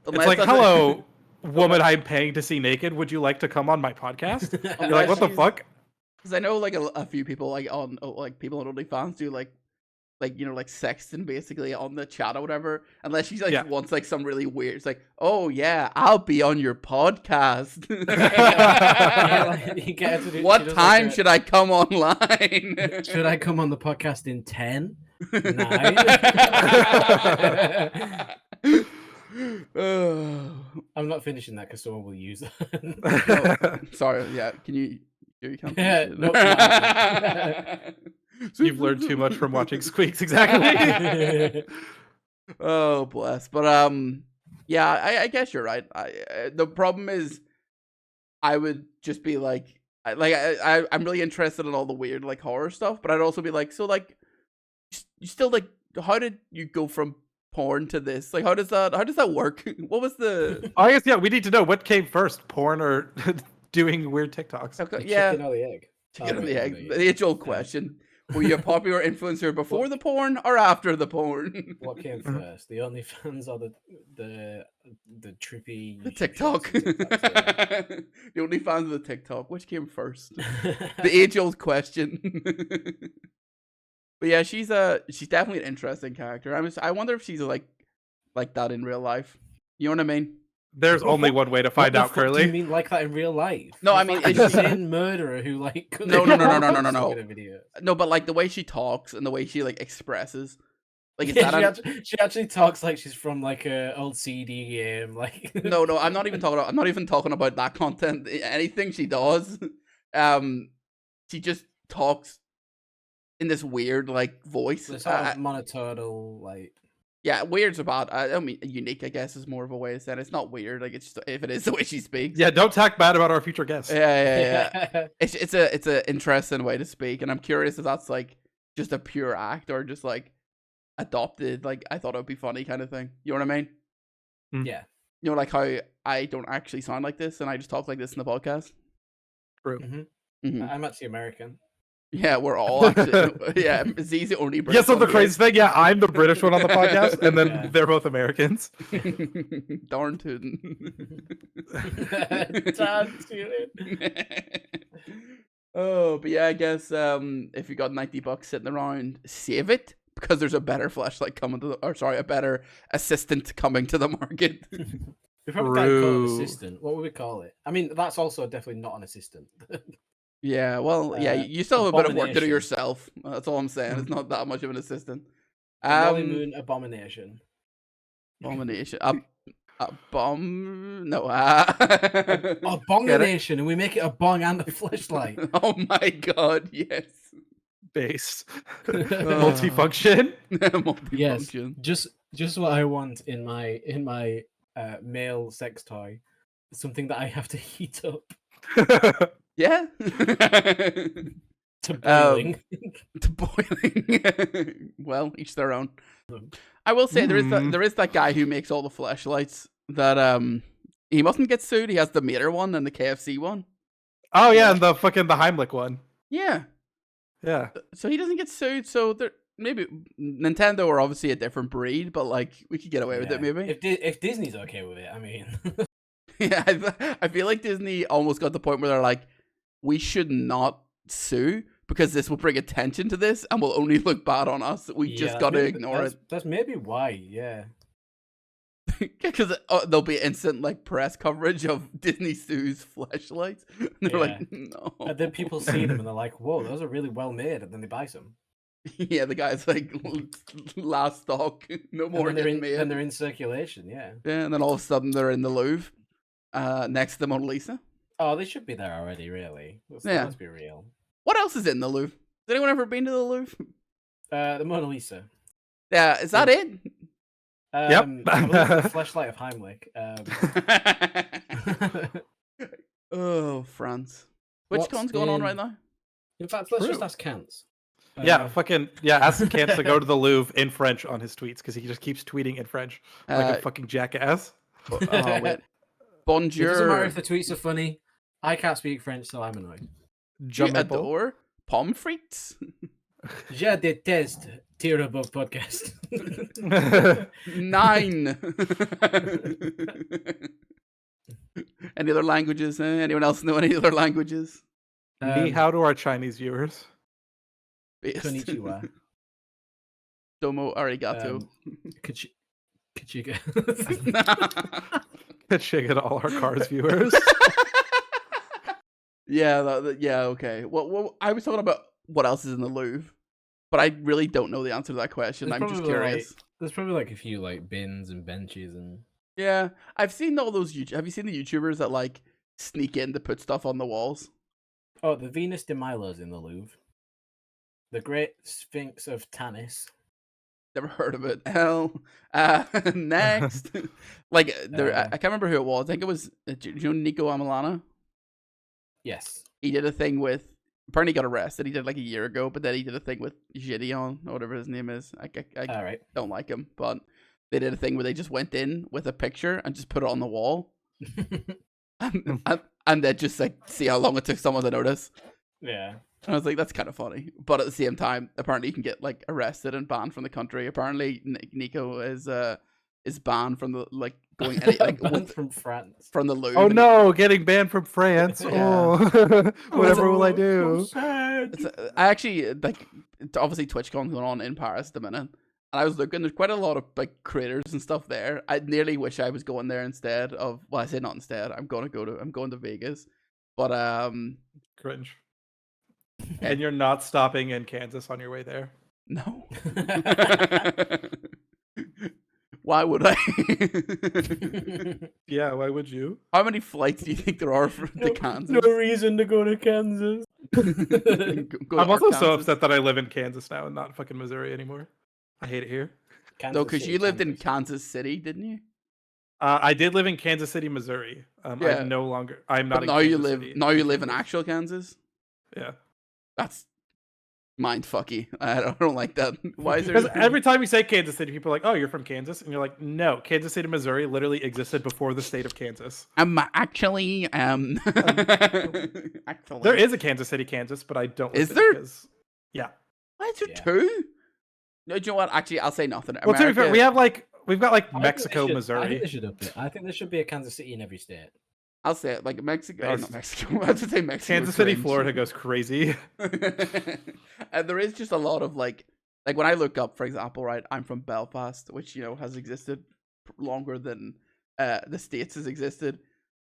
Unless like, that's a- hello, woman I'm paying to see naked. Would you like to come on my podcast? You're like, what the she's- fuck? Because I know like a few people like on like people on OnlyFans do like you know like sexting basically on the chat or whatever. Unless she's like Yeah. wants like some really weird. It's like, oh yeah, I'll be on your podcast. You get her to do- she What does time like a- should I come online? Should I come on the podcast in 10? 9? Oh, I'm not finishing that because someone will use that. sorry, yeah. Can you? You can't. Yeah, finish it. nope, not happening. You've learned too much from watching Squeaks, exactly. Oh bless, but yeah, I guess you're right. The problem is, I would just be like, I'm really interested in all the weird like horror stuff, but I'd also be like, so like, you still like, how did you go from porn to this? Like, how does that work? What was the? I guess, yeah, we need to know what came first, porn or doing weird TikToks. Okay, The yeah, chicken or the egg? chicken Oh, or the wait, egg, wait. the age-old question. Were you a popular influencer before the porn or after the porn? What came first, the OnlyFans or the trippy The YouTube TikTok. shorts and TikToks, yeah. The only fans of the TikTok. Which came first? The age-old question. But yeah, she's definitely an interesting character. I wonder if she's like that in real life. You know what I mean? There's only one way to find What out, the fuck do you Curly. mean like that in real life? No, I It's mean, like it's a just- insane murderer who like No, no, no, no, no, no, no. in a video. No, but like the way she talks and the way she like expresses, like is Yeah, that she actually talks like she's from like a old CD game. Like no, I'm not even talking about that content. Anything she does, she just talks in this weird like voice. the sort of monotonal like. Yeah, weird's about. I don't mean unique. I guess is more of a way to say it. It's not weird. Like it's just if it is the way she speaks. Yeah, don't talk bad about our future guests. Yeah. It's a interesting way to speak, and I'm curious if that's like just a pure act or just like adopted. Like I thought it would be funny kind of thing. You know what I mean? Yeah. You know, like how I don't actually sound like this, and I just talk like this in the podcast. True. Hmm. I'm actually American. Yeah, we're all actually. Yeah, Z's the only. Yeah, so British the one crazy thing, yeah, I'm the British one on the podcast, and then Yeah. they're both Americans. here. Darn tootin'. Damn tootin'. Oh, but yeah, I guess if you got $90 sitting around, save it because there's a better flashlight coming to a better assistant coming to the market. We probably can't call it an True. assistant. What would we call it? I mean, that's also definitely not an assistant. Yeah, well, yeah, Uh, you still have a bit of work to do abomination. yourself. That's all I'm saying. It's not that much of an assistant. Molly Moon abomination. Abomination. A bomb? No. Abomination, and we make it a bong and a flashlight. Oh my god, yes. Base. Multifunction. Multifunction. Just what I want in my male sex toy. Something that I have to heat up Yeah. to boiling. To boiling. Well, each their own. I will say there is that guy who makes all the flashlights that he mustn't get sued. He has the Mater one and the KFC one. Oh yeah, and the Heimlich one. Yeah. Yeah. So he doesn't get sued. So there maybe Nintendo are obviously a different breed, but like we could get away with it Yeah. maybe. If Disney's okay with it, I mean. Yeah, I feel like Disney almost got to the point where they're like, we should not sue because this will bring attention to this and will only look bad on us. We just Yeah, got to maybe ignore it. That's maybe why, yeah. Because there'll be instant like press coverage of Disney sues flashlights. And they're like, no. And then people see them and they're like, whoa, those are really well made, and then they buy some. Yeah, the guy's like, last stock, no more And then getting made. they're in circulation, yeah. Yeah, and then all of a sudden they're in the Louvre, next to the Mona Lisa. Oh, they should be there already, really. Yeah. Let's be real. What else is in the Louvre? Has anyone ever been to the Louvre? The Mona Lisa. Yeah, is that it? Yep. I believe the flashlight of Heimlich. Oh, France. Which What's TwitchCon's going on right now. In fact, let's just True. ask Kants. Yeah, ask Kant to go to the Louvre in French on his tweets because he just keeps tweeting in French like a fucking jackass. Oh, wait. It doesn't matter Bonjour. if the tweets are funny. I can't speak French, so I'm annoyed. Je adore pommes frites. Je déteste Tier Above podcast. 9. Any other languages? Anyone else know any other languages? Ni hao to our Chinese viewers. Based. Konnichiwa. Domo arigato. Kachiga. Kachiga to all our Cars viewers. Yeah, okay. Well, I was talking about what else is in the Louvre, but I really don't know the answer to that question. There's I'm just probably, curious. There's probably like a few like bins and benches and. Yeah, I've seen all those. Have you seen the YouTubers that like sneak in to put stuff on the walls? Oh, the Venus de Milo's in the Louvre. The Great Sphinx of Tanis. Never heard of it. Hell. Next. Like, I can't remember who it was. I think it was, do you know Nico Amelana? Yes. He did a thing with, apparently he got arrested. He did like a year ago, but then he did a thing with Gideon, or whatever his name is. I All right. don't like him, but they did a thing where they just went in with a picture and just put it on the wall. and then just like see how long it took someone to notice. Yeah. And I was like, that's kind of funny. But at the same time, apparently you can get like arrested and banned from the country. Apparently Nico is banned from the like going any, like Banned from France. from the Louvre. Oh and no, getting banned from France. Yeah. Oh, whatever will I do? So sad. I actually like obviously TwitchCon's going on in Paris at the minute. And I was looking, there's quite a lot of like creators and stuff there. I nearly wish I was going there instead of, well, I say not instead. I'm going to Vegas. But Cringe. And you're not stopping in Kansas on your way there. no. Why would I? Yeah, why would you? How many flights do you think there are to Kansas? No reason to go to Kansas. Go I'm to also so Kansas. upset that I live in Kansas now and not fucking Missouri anymore. I hate it here. No, because you lived in Kansas City, didn't you? I did live in Kansas City, Missouri. Yeah. I'm no longer. I'm not. But in now you Kansas live. City. Now you live in actual Kansas. Yeah. That's mind fucky. I don't like that. Why is there? Because every time you say Kansas City, people are like, "Oh, you're from Kansas," and you're like, "No, Kansas City, Missouri, literally existed before the state of Kansas." I'm actually actually. There is a Kansas City, Kansas, but I don't. Is live there? Because, yeah. Why is there Yeah. two? No, do you know what? Actually, I'll say nothing. Well, to be fair, America- we've got like I think Mexico, they should- I Missouri. think they should up it. I think there should be a Kansas City in every state. I'll say it like Mexico. Or not Based- Mexico. I have to say Mexico. Kansas City, cringe. Florida goes crazy. And there is just a lot of like when I look up, for example, right? I'm from Belfast, which has existed longer than the States has existed.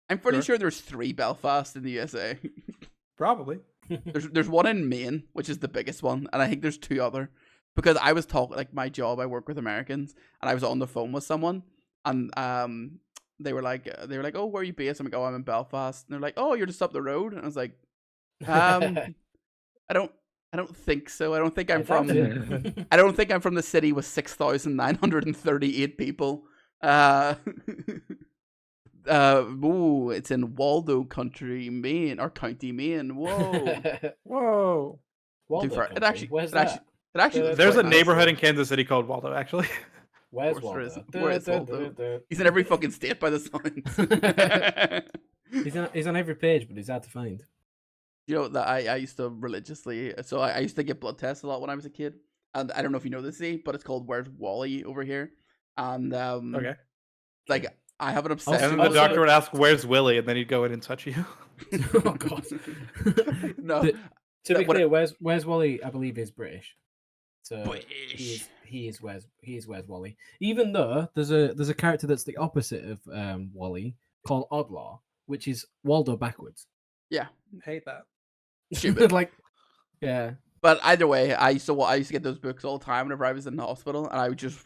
I'm pretty sure there's 3 Belfast in the USA. Probably. There's one in Maine, which is the biggest one, and I think there's 2 other. Because I was talking, like my job, I work with Americans, and I was on the phone with someone, and they were like, oh, where are you based? I'm like, oh, I'm in Belfast, and they're like, oh, you're just up the road, and I was like, I don't think so. I don't think I'm from. I don't think I'm from the city with 6,938 people. Ooh, it's in Waldo Country, Maine, or County, Maine. Whoa. Whoa. Waldo Too far. Country. Where's that? It actually looks There's a quite nice, neighborhood though. in Kansas City called Waldo, actually. Where's Of course Waldo? there is. Where's Waldo? He's in every fucking state by the sounds. He's on every page, but he's hard to find. You know that I used to religiously, so I used to get blood tests a lot when I was a kid, and I don't know if you know this, Z, but it's called Where's Wally over here, and Okay. like I have an obsession. And then the with doctor would ask, "Where's Willie?" And then he'd go in and touch you. Oh god. No, To be What- clear, where's Wally? I believe is British. So British. he is where's Wally. Even though there's a character that's the opposite of Wally called Oddlaw, which is Waldo backwards. Hate that. Stupid. Like, yeah. But either way, I used to get those books all the time whenever I was in the hospital, and I would just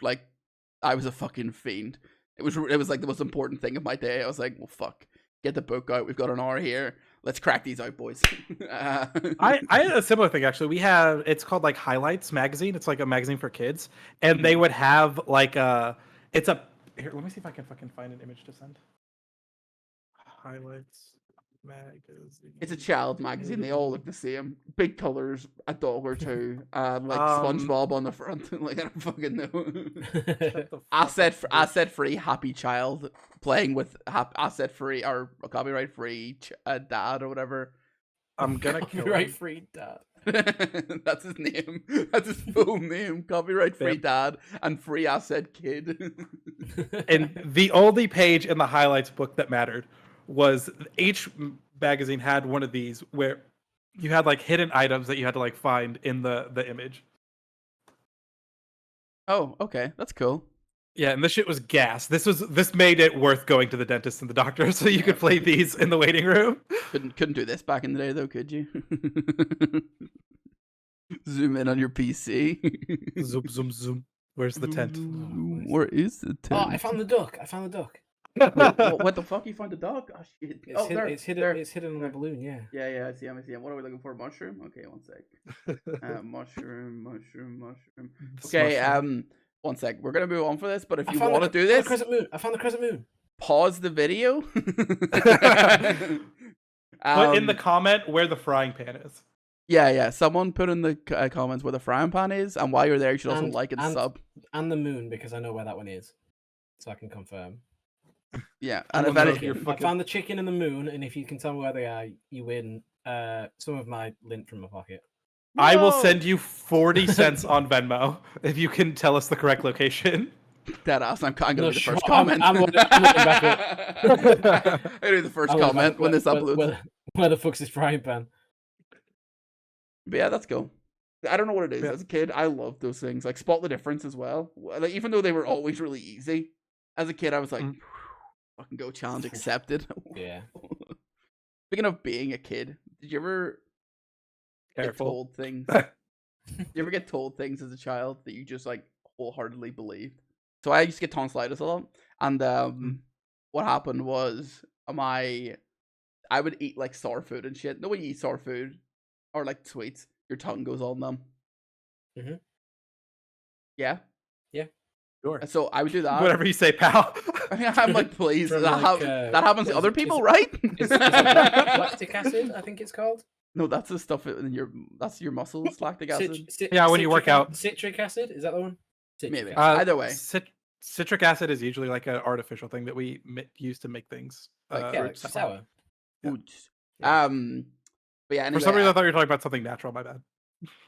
I was a fucking fiend. It was like the most important thing of my day. I was like, well, fuck, get the book out. We've got an hour here. Let's crack these out, boys. I had a similar thing actually. It's called like Highlights magazine. It's like a magazine for kids, and they would have like here. Let me see if I can fucking find an image to send. Highlights. magazine. It's a child magazine. They all look the same. Big colors, a dog or two, and like Um, SpongeBob on the front. Like I don't fucking know. Shut the fuck Asset up, bitch. asset free happy child playing with asset free or copyright free dad or whatever. I'm gonna kill Right, him. free dad. That's his name. That's his full name. Copyright free Yep. dad and free asset kid. And the only page in the highlights book that mattered was each magazine had one of these where you had like hidden items that you had to like find in the image. Oh, okay, that's cool. Yeah, and this shit was gas. This made it worth going to the dentist and the doctor, so you could play these in the waiting room. Couldn't do this back in the day though, could you? Zoom in on your PC. Zoom, zoom, zoom. Where's the tent? Where is the tent? Oh, I found the duck. I found the duck. What the fuck? You found the dog? Oh shit! It's, Oh, hid- there, it's hidden. there. It's hidden on a balloon. Yeah. Yeah, I see him. What are we looking for? Mushroom? Okay, one sec. Mushroom. This Okay, mushroom. one sec. We're gonna move on for this, but if I you found want to the- do I found this, the crescent moon. I found the crescent moon. pause the video. Put in the comment where the frying pan is. Yeah. Someone put in the comments where the frying pan is, and while you're there, you should also And- like and and- sub. And the moon, because I know where that one is, so I can confirm. Yeah, And and the if moon, any, you're I fucking- found the chicken and the moon, and if you can tell me where they are, you win some of my lint from my pocket. I will No! send you 40 cents on Venmo if you can tell us the correct location. Dead ass. I'm gonna No, be the sure, first I'm- comment. I'm looking back I'm gonna be the first I was comment like, when this uploads. Where the fuck's this frying pan? But yeah, that's cool. I don't know what it is. Yeah. As a kid, I loved those things. Like Spot the Difference as well. Like even though they were always really easy, as a kid, I was like, Mm. "Fucking go challenge accepted." Yeah. Speaking of being a kid, did you ever get Careful. told things? Did you ever get told things as a child that you just like wholeheartedly believed? So I used to get tonsillitis a lot, and what happened was I would eat like sour food and shit. No, when you eat sour food or like sweets, your tongue goes all numb. Mhm. Yeah. Sure. So I would do that. Whatever you say, pal. I'm like, please, From, that, like, that happens to what is other it- is people, it- right? Is it lactic acid? I think it's called. No, that's the stuff in your. That's your muscles, lactic acid. Yeah, when you work out. Citric acid, is that the one? Citric Maybe. acid. Either way. Citric acid is usually like an artificial thing that we use to make things. Like, Yeah, fruit like sour. sour. Yeah. Oots. Yeah. But yeah, anyway, For some reason, I thought you were talking about something natural. My bad.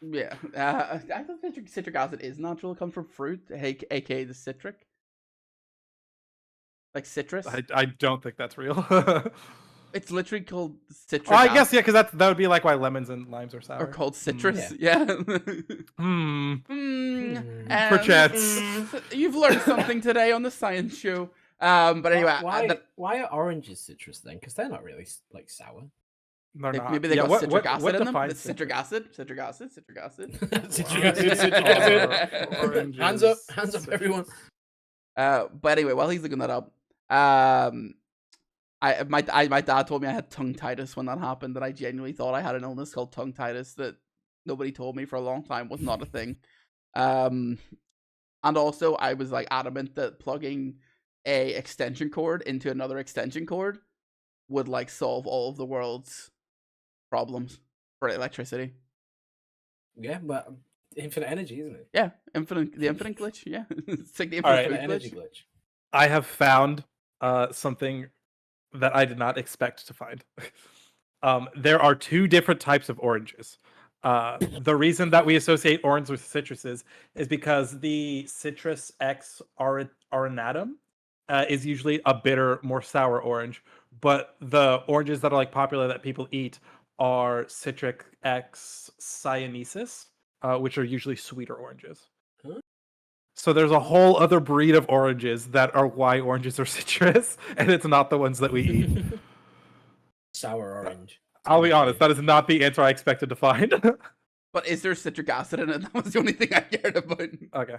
yeah. I thought citric acid is natural. It comes from fruit, aka the citric, like citrus. I don't think that's real. It's literally called citric. I guess acid, yeah, because that would be like why lemons and limes are sour. or called citrus. Yeah. Hmm. Perchance. Perchance. You've learned something today on the science show. But anyway, Why are oranges citrus then? Because they're not really like sour. They're not. maybe they Yeah, got what- citric what- acid what in them. defines It's citric acid. Citric acid. citric acid. Oranges, Hands up, everyone. But anyway, while he's looking that up, my dad told me I had tongue-titis when that happened. That I genuinely thought I had an illness called tongue-titis that nobody told me for a long time was not a thing. And also I was like adamant that plugging a extension cord into another extension cord would like solve all of the world's problems for electricity. Yeah, but infinite energy, isn't it? Yeah, the infinite glitch. Yeah, it's like the All infinite right. food Infinite energy glitch. glitch. I have found something that I did not expect to find. There are two different types of oranges. The reason that we associate orange with citruses is because the Citrus X arenatum is usually a bitter, more sour orange, but the oranges that are like popular that people eat are Citric X cyanesis, which are usually sweeter oranges. Huh? So there's a whole other breed of oranges that are why oranges are citrus, and it's not the ones that we eat. Sour orange. I'll be honest, that is not the answer I expected to find. But is there citric acid in it? That was the only thing I cared about. Okay.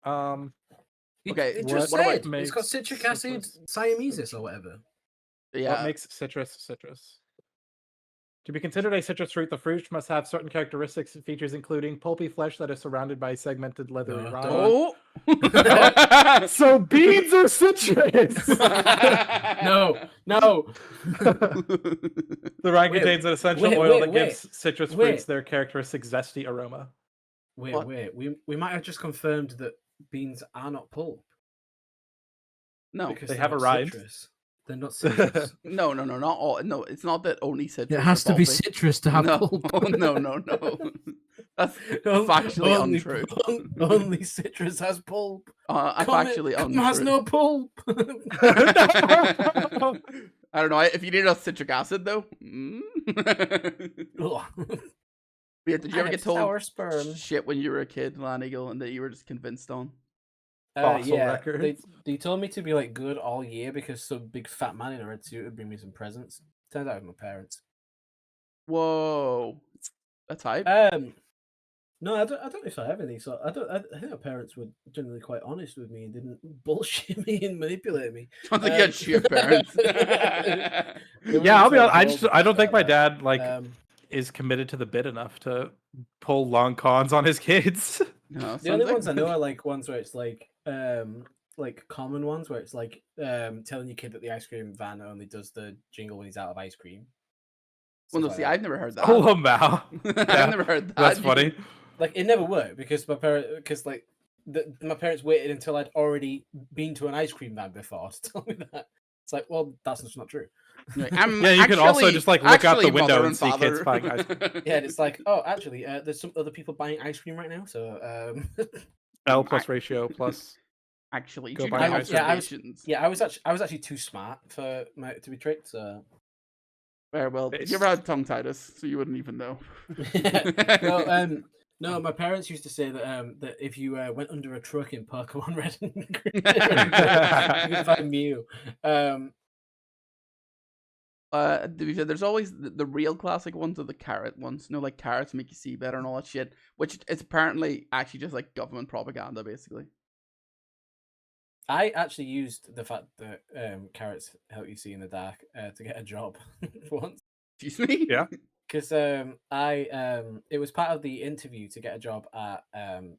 Okay, It what just do I- said it's got citric acid, citrus cyamesis or whatever. Yeah, What makes citrus citrus? To be considered a citrus fruit, the fruit must have certain characteristics and features, including pulpy flesh that is surrounded by a segmented leathery Duh, rind. Oh. So beans are citrus. No, no. The rind Wait, contains an essential wait, oil wait, that gives citrus wait. fruits their characteristic zesty aroma. Wait, What? wait. We might have just confirmed that beans are not pulp No, because they they're have a not rind. citrus. They're not citrus. no, not all. No, it's not that only citrus. It has are to be pulpy. citrus to have No, pulp. no. That's factually only, untrue. Only citrus has pulp. Factually Cum untrue. has no pulp. I don't know. If you need a citric acid, though. Yeah, did you ever get told sour sperm? shit when you were a kid, Lan Eagle, and that you were just convinced on? Fossil Yeah, records. they told me to be like good all year because some big fat man in a red suit would bring me some presents. Turns out it was my parents. Whoa, that's hype. No, I don't know if I have any. So I think my parents were generally quite honest with me and didn't bullshit me and manipulate me. I think you had shit parents. Yeah, I'll be honest. I don't think my dad Um, is committed to the bit enough to pull long cons on his kids. No, the only sounds ones I know are like ones where it's like common ones where it's like telling your kid that the ice cream van only does the jingle when he's out of ice cream. Well, no, Stuff see, like I've never heard that. Oh, Mao. I've never heard that. That's funny. like it never worked because my parents waited until I'd already been to an ice cream van before to tell me that. It's like, well, that's just not true. Like, Yeah, you can also just like look out the window mother and see kids father. buying ice cream. Yeah, and it's like, oh, actually, there's some other people buying ice cream right now. So, L plus ratio plus. Actually, Go due buy to ice cream. observations. yeah, I was actually too smart to be tricked. So, Very well. You ever had tongue-titus, so you wouldn't even know. no, my parents used to say that that if you went under a truck in Pokemon Red and Green, you could find Mew. To be fair, there's always the real classic ones are the carrot ones. You know, like carrots make you see better and all that shit, which is apparently actually just like government propaganda, basically. I actually used the fact that carrots help you see in the dark to get a job once. Excuse me? Yeah. Because it was part of the interview to get a job at a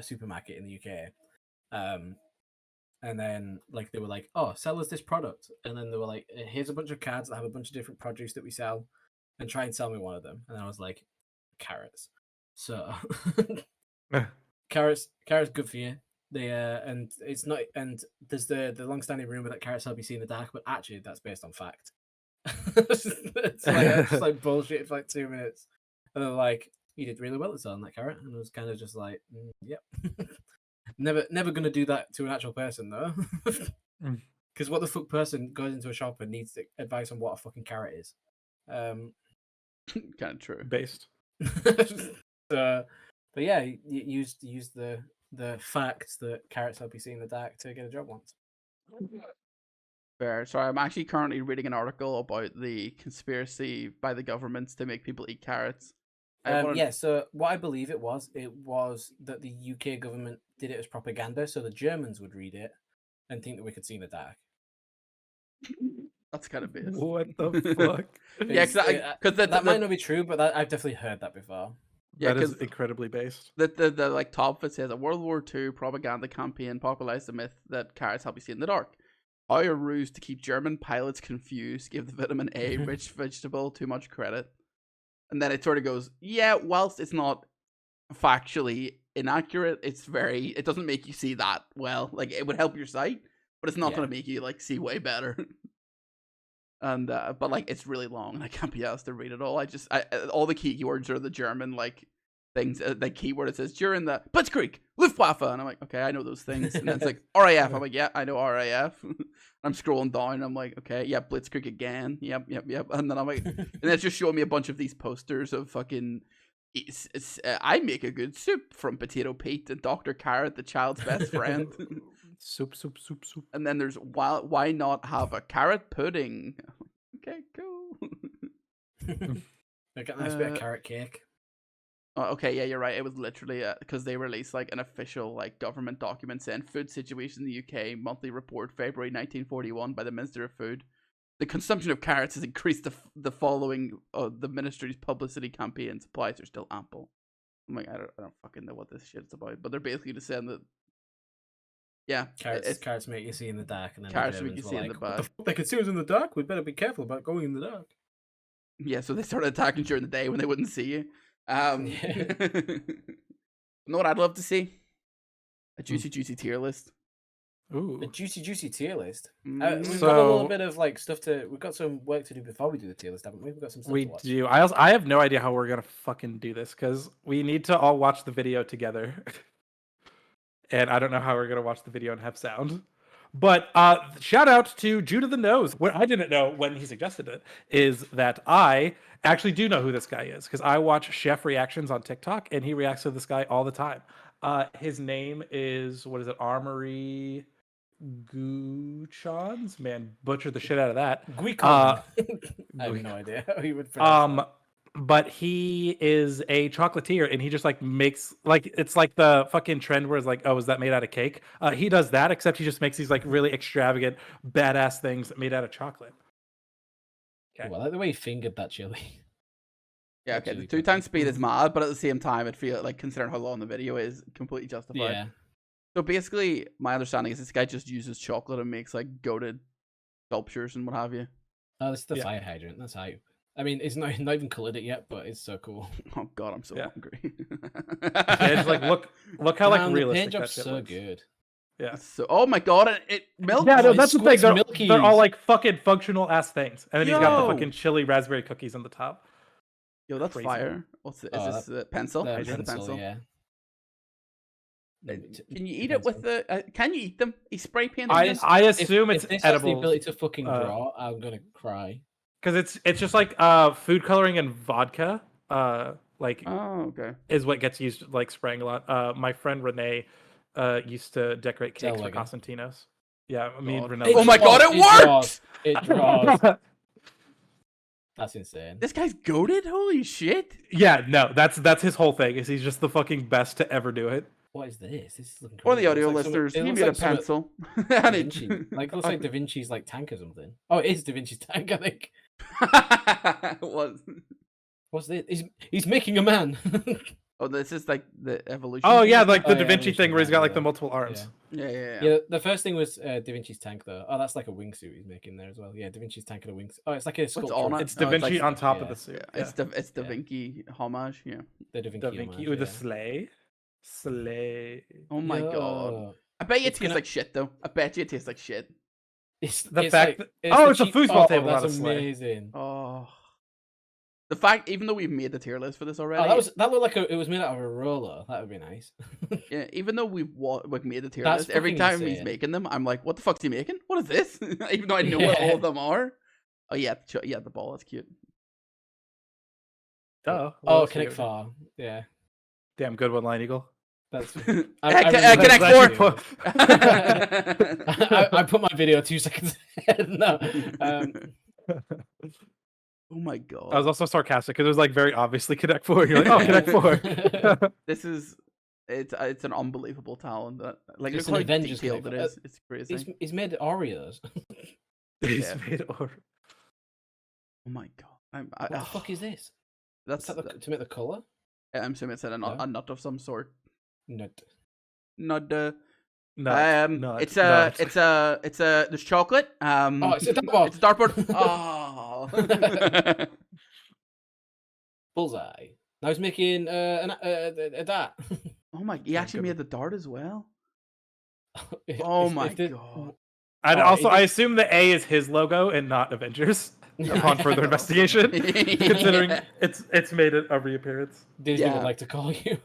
supermarket in the UK, and then like they were like, oh, sell us this product, and then they were like, here's a bunch of cards that have a bunch of different produce that we sell, and try and sell me one of them, and I was like, carrots. So carrots good for you. They and it's not, and there's the long-standing rumor that carrots help you see in the dark, but actually that's based on fact. It's like bullshit for like 2 minutes, and they're like, "You did really well at selling that carrot," and I was kind of just like, "Yep." never gonna do that to an actual person though, because what the fuck person goes into a shop and needs advice on what a fucking carrot is? Kind of true. Based. But yeah, you use the fact that carrots help you see in the dark to get a job once. Fair. Sorry, I'm actually currently reading an article about the conspiracy by the governments to make people eat carrots. Yeah, so what I believe it was that the UK government did it as propaganda, so the Germans would read it and think that we could see in the dark. That's kind of based. What the fuck? Yeah, because that might not be true, but I've definitely heard that before. Yeah, that is because incredibly based. the like top of it says a World War II propaganda campaign popularized the myth that carrots help you see in the dark. How a ruse to keep German pilots confused gave the vitamin A rich vegetable too much credit. And then it sort of goes, yeah, whilst it's not factually inaccurate, it doesn't make you see that well. Like, it would help your sight, but it's not going to make you like see way better. And but like it's really long and I can't be asked to read it all. All the keywords are the German like things. The keyword it says during the Blitzkrieg, Luftwaffe, and I'm like, okay, I know those things. And then it's like RAF. I'm like, yeah, I know RAF. I'm scrolling down. And I'm like, okay, yeah, Blitzkrieg again. Yep. And then I'm like, and it's just showing me a bunch of these posters of fucking. I make a good soup from Potato Pete and Dr. Carrot, the child's best friend. Soup. And then there's why not have a carrot pudding? Okay, cool. I got a nice bit of carrot cake. Okay, yeah, you're right. It was literally because they released like an official like government document saying food situation in the UK monthly report February 1941 by the Minister of Food. The consumption of carrots has increased the following the ministry's publicity campaign. Supplies are still ample. I'm like, I don't fucking know what this shit's about, but they're basically just saying that. Yeah, Carrots make you see in the dark, and then carrots the make you Germans see were in the like, "What back. fuck? They can see us in the dark. We better be careful about going in the dark." Yeah, so they started attacking during the day when they wouldn't see you. Yeah. You know what I'd love to see? A juicy tier list. Ooh. A juicy tier list. We've Mm. got a little So- bit of like stuff to. We've got some work to do before we do the tier list, haven't we? We've got some stuff We to watch. do. I have no idea how we're gonna fucking do this because we need to all watch the video together, and I don't know how we're gonna watch the video and have sound. But shout out to Judah the Nose. What I didn't know when he suggested it is that I actually do know who this guy is because I watch chef reactions on TikTok and he reacts to this guy all the time. His name is Armory Guchons. Man, butchered the shit out of that. Guicon. I have no idea how you would pronounce that. But he is a chocolatier and he just like makes like it's like the fucking trend where it's like, oh, is that made out of cake? He does that, except he just makes these like really extravagant, badass things made out of chocolate. Okay. Ooh, I like the way he fingered that chili. Yeah, okay. Actually, The 2 times speed is mad, but at the same time, it feels like considering how long the video is, completely justified. Yeah. So basically, my understanding is this guy just uses chocolate and makes like goated sculptures and what have you. Oh, this is the Yeah. fire hydrant. That's hype. I mean, it's not even colored it yet, but it's so cool. Oh god, I'm so Yeah. hungry. Yeah, it's like look how like Man, realistic the paint that job's shit so looks. good. Yeah. So, oh my god, it melts. Yeah, no, it that's the thing. squirts They're all Milkies. like fucking functional ass things, and then he's got Yo. the fucking chili raspberry cookies on the top. Yo, that's Crazy. fire. What's it? Is Oh, this the pencil? The Is this the pencil, yeah. Can you eat it with the? Can you eat them? He spray painted I them? I assume if it's this has the edible ability to fucking uh, draw, I'm gonna cry. because it's just like food coloring and vodka. Like Oh, okay. is what gets used like spraying a lot. My friend Renee used to decorate cakes for Zellweger. Constantinos. Yeah, me and God. Renee. Oh my god, it works! It draws. That's insane. This guy's goated. Holy shit! Yeah, no, that's his whole thing. Is he's just the fucking best to ever do it. What is this? This is looking For the crazy. It audio looks like listeners, it he looks made like a some- pencil. Da And it- Vinci. Like looks like Da Vinci's like tank or something. Oh, it is Da Vinci's tank, I think. Was What's this? He's making a man. oh, this is like the evolution. Oh thing? yeah, like the Oh, Da yeah, Vinci evolution thing where he's of got man, like the yeah. multiple arms. Yeah. Yeah, the first thing was Da Vinci's tank though. Oh, that's like a wingsuit he's making there as well. Yeah, Da Vinci's tank and a wingsuit. Oh, it's like a sculpture. on it? It's No, Da it's Vinci like- on top of yeah. the suit. Yeah, it's the Yeah. Vinci homage. Yeah. The Da Vinci. Da Vinci homage, with the yeah. sleigh. Slay. Oh my god. Yo. I bet you it It's tastes gonna- like shit though. I bet you it tastes like shit. The fact that- it's oh, the it's a cheap- foosball table, That's not a sleigh. amazing. Oh. The fact, even though we've made the tier list for this already, Oh, that looked like it was made out of a roller. That would be nice. yeah, even though we've made the tier That's list, every fucking time he's insane. making them, I'm like, what the fuck's he making? What is this? Even though I know what all Yeah. of them are. Oh yeah, the ball, that's cute. Duh. what Oh, else we Connect got? 4. Yeah, Damn good one, Line Eagle. that's. Connect remember Four. that I put my video 2 seconds ahead. No. Oh my god. I was also sarcastic because it was like very obviously Connect 4. You're like, oh, Connect 4. This is it's an unbelievable talent. Like It's look an how Avengers detailed it Connect. is. It's crazy. He's made Oreos. He's Yeah. made or Oh my god. What the fuck is this? That's Is that to make the color? I'm assuming it's a nut of some sort. Nut. Not nut. it's there's chocolate. Oh, it's a dartboard. It's a dartboard. Oh. Bullseye. Now he's making a dart. Oh my! He Yeah, actually good made the dart as well. If- Oh if my the- god! And Oh, also, it I did- assume the A is his logo and not Avengers. Upon further investigation, considering it's made a reappearance. Disney Yeah. would like to call you.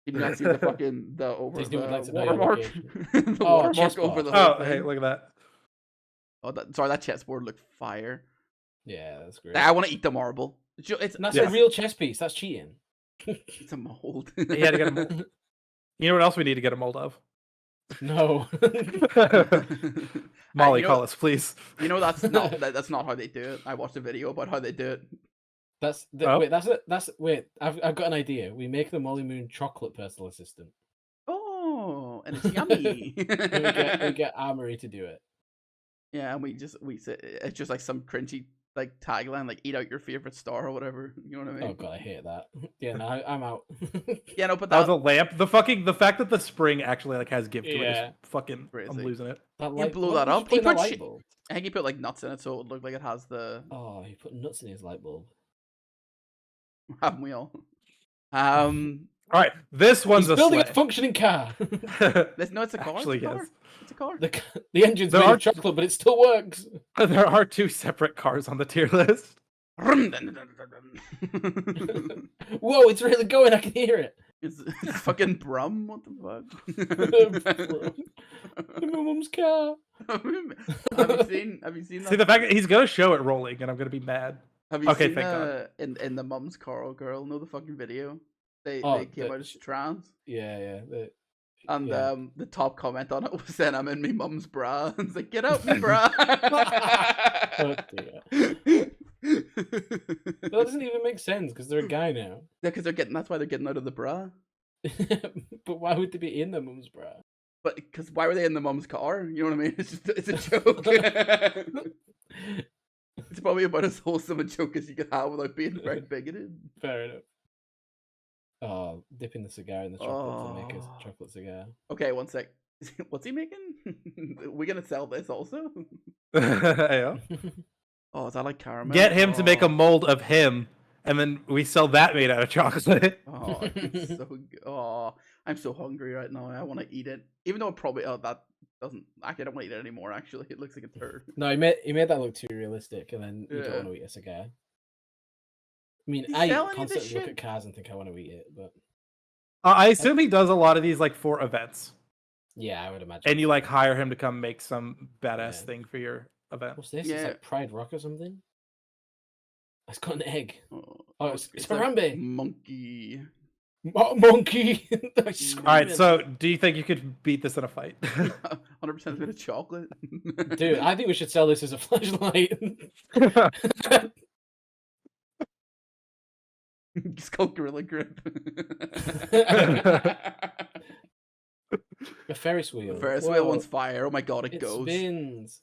You did not see the fucking the over Disney would the like to know your watermark. location. The Oh, watermark chessboard. over the whole Oh, hey, thing. look at that. Oh, sorry, that chessboard looked fire. Yeah, that's great. I want to eat the marble. It's And that's Yes. a real chess piece. That's cheating. it's a mold. He had to get a mold. You know what else we need to get a mold of? No. Molly, you know- call us, please. You know that's not how they do it. I watched a video about how they do it. Oh. Wait. I've got an idea. We make the Molly Moon chocolate personal assistant. Oh, and it's yummy. And we get Armory to do it. Yeah, and we say it's just like some cringy like tagline, like "Eat out your favorite star" or whatever. You know what I mean? Oh god, I hate that. Yeah, no, I'm out. Yeah, no, but Oh, that the lamp. The fact that the spring actually like has give to it Yeah. is fucking. I'm Crazy. losing it. That he blew what that was up. he He put in that put light bulb? I think he put like nuts in it, so it would look like it has the. Oh, he put nuts in his light bulb. Haven't we all? All right, this one's He's a building sleigh. a functioning car. It's no, it's a car. Actually, it's a car. yes. It's a car. The engine's There made are- of chocolate, but it still works. There are 2 separate cars on the tier list. Whoa, it's really going. I can hear it. it's fucking Brum. What the fuck? In my mum's car. Have you seen? Have you seen that? See the fact that he's gonna show it rolling, and I'm gonna be mad. Have you Okay, seen thank God. in the Mum's Coral Girl? Know the fucking video? They Oh, came the- out as trans, Yeah. and yeah. the top comment on it was saying, "I'm in me mum's bra." And it's like, "Get out me bra." Oh, dear. That doesn't even make sense because they're a guy now. Yeah, because they're getting. That's why they're getting out of the bra. But why would they be in their mum's bra? But because why were they in the mum's car? You know what I mean? It's just it's a joke. It's probably about as wholesome a joke as you could have without being very bigoted. Fair enough. Oh, dipping the cigar in the chocolate to make Oh. a chocolate cigar. Okay, one sec. What's he making? We gonna sell this also? Yeah. Oh, is that like caramel? Get him to make a Oh. mold of him, and then we sell that made out of chocolate. Oh, it's so good. Oh, I'm so hungry right now. I want to eat it. Even though it probably that doesn't. Actually, I don't want to eat it anymore. Actually, it looks like a turd. No, he made that look too realistic, and then you don't Yeah. want to eat a cigar. I mean, He's I selling you this constantly look shit? at cars and think I want to eat it, but I assume he does a lot of these like for events, yeah, I would imagine. and you like hire him to come make some badass Yeah. thing for your event. What's this? Yeah. It's like Pride Rock or something. It's got an egg. Oh, Oh, it's like Harambe. monkey. Monkey. All right, so do you think you could beat this in a fight? 100% bit of chocolate. dude, I think we should sell this as a flashlight. It's called Gorilla Grip. A Ferris wheel. The Ferris wheel Whoa, one's fire. Oh my god, it it goes. spins.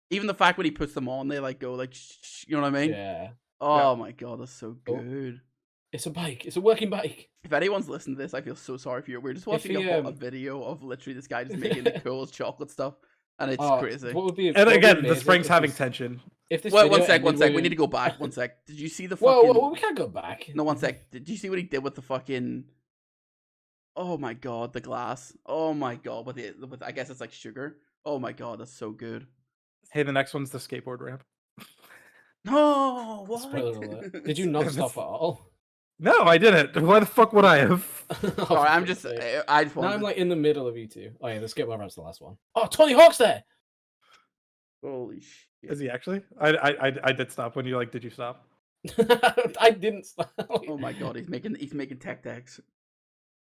Even the fact when he puts them on, they like go like, you know what I mean? Yeah. Oh my god, that's so Oh. good. It's a bike. It's a working bike. If anyone's listening to this, I feel so sorry for you. We're just watching he, a video of literally this guy just making the coolest chocolate stuff, and it's Oh, crazy. What would be And what would be again, the amazing spring's if having this- tension. If this Wait, one video sec, one ended sec. We with- need to go back. One sec. Did you see the Whoa, fucking? whoa, we can't go back. No, one sec. Did you see what he did with the fucking? Oh my god, the glass. Oh my god, with I guess it's like sugar. Oh my god, that's so good. Hey, the next one's the skateboard ramp. No, what? Spoiler alert. Did you not stop at all? No, I didn't. Why the fuck would I have? Sorry, I'm just. I just Now wanted. I'm like in the middle of you two. Oh yeah, the skateboard ramp's the last one. Oh, Tony Hawk's there. Holy shit. Is he actually? I did stop when you like. Did you stop? I didn't stop. Oh my god, he's making tech decks.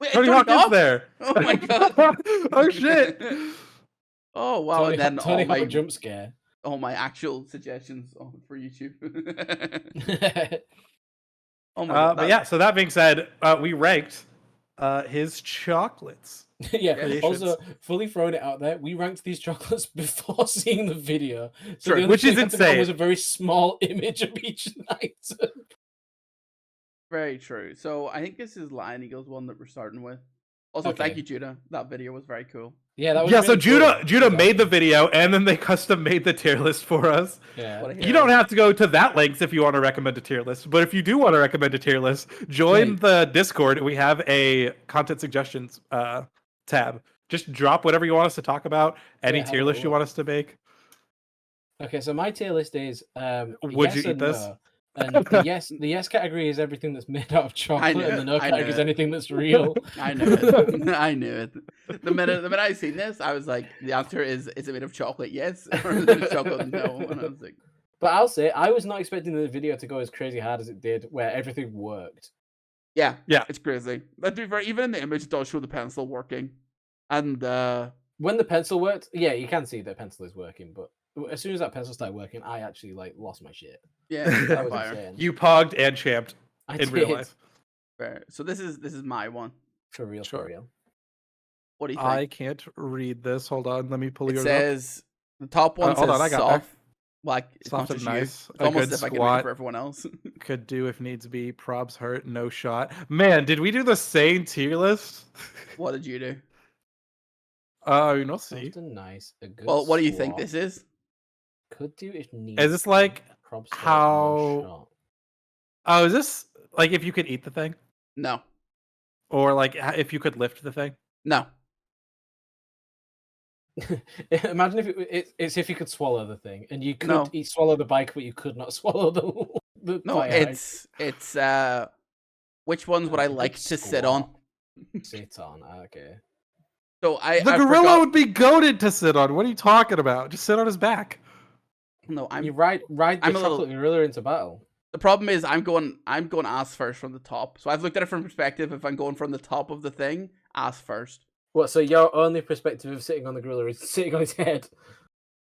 Wait, Tony Hawk is there. Oh my god. Oh shit. Oh wow, Tony, and then Tony all my Hawk jump scare. all my actual suggestions for YouTube. Oh my god. But yeah. So that being said, we ranked his chocolates. Yeah. Creations. Also, fully throwing it out there, we ranked these chocolates before seeing the video. So True, the only which is thing I took on insane. Was a very small image of each item. Very true. So I think this is Lion Eagle's one that we're starting with. Also, thank Okay. you, Judah. That video was very cool. Yeah, that was Yeah. So really cool. Judah made the video, and then they custom made the tier list for us. Yeah. What a You hero. don't have to go to that length if you want to recommend a tier list. But if you do want to recommend a tier list, join Right. the Discord. We have a content suggestions tab. Just drop whatever you want us to talk about. Any Yeah, how tier would list it you work? want us to make. Okay, so my tier list is Would yes you eat and this? no. And the yes category is everything that's made out of chocolate, knew and the it, no I category knew is it. anything that's real. I knew it. I knew it. The minute I seen this, I was like, the answer is it made of chocolate? Yes, or is it made of chocolate? No. And I was like, But I'll say I was not expecting the video to go as crazy hard as it did, where everything worked. yeah, Yeah. it's crazy. Let's be fair. Even in the image, it does show the pencil working, and When the pencil worked, yeah, you can see the pencil is working. But as soon as that pencil started working, I actually like lost my shit. yeah, That was fire. insane. You pogged and champed I in real did. life. Fair. So this is my one. For real, Sure. for real. What do you think? I can't read this. Hold on. Let me pull It yours says The top one hold says on, I got there. soft. Like it's Soft not and just you. nice. It's A almost good as if I can read it squat. for everyone else. Could do if needs be. Probs hurt, no shot. Man, did we do the same tier list? What did you do? Not see. Soft and nice. A good Well, what do you think squat. this is? Could do if needs. Is this like Props hurt, no how- shot. Oh, is this like if you could eat the thing, No, or like if you could lift the thing? no. Imagine if it's if you could swallow the thing, and you could No. swallow the bike, but you could not swallow the No, fire it's which ones would I Good like to sit on? squat. Sit on. Okay. So I The I gorilla forgot- would be goaded to sit on. What are you talking about? Just sit on his back. No, You ride the I'm a little- chocolate gorilla into battle. the problem is I'm going ass first from the top. So I've looked at it from perspective. If I'm going from the top of the thing, ass first. What? So your only perspective of sitting on the gorilla is sitting on his head.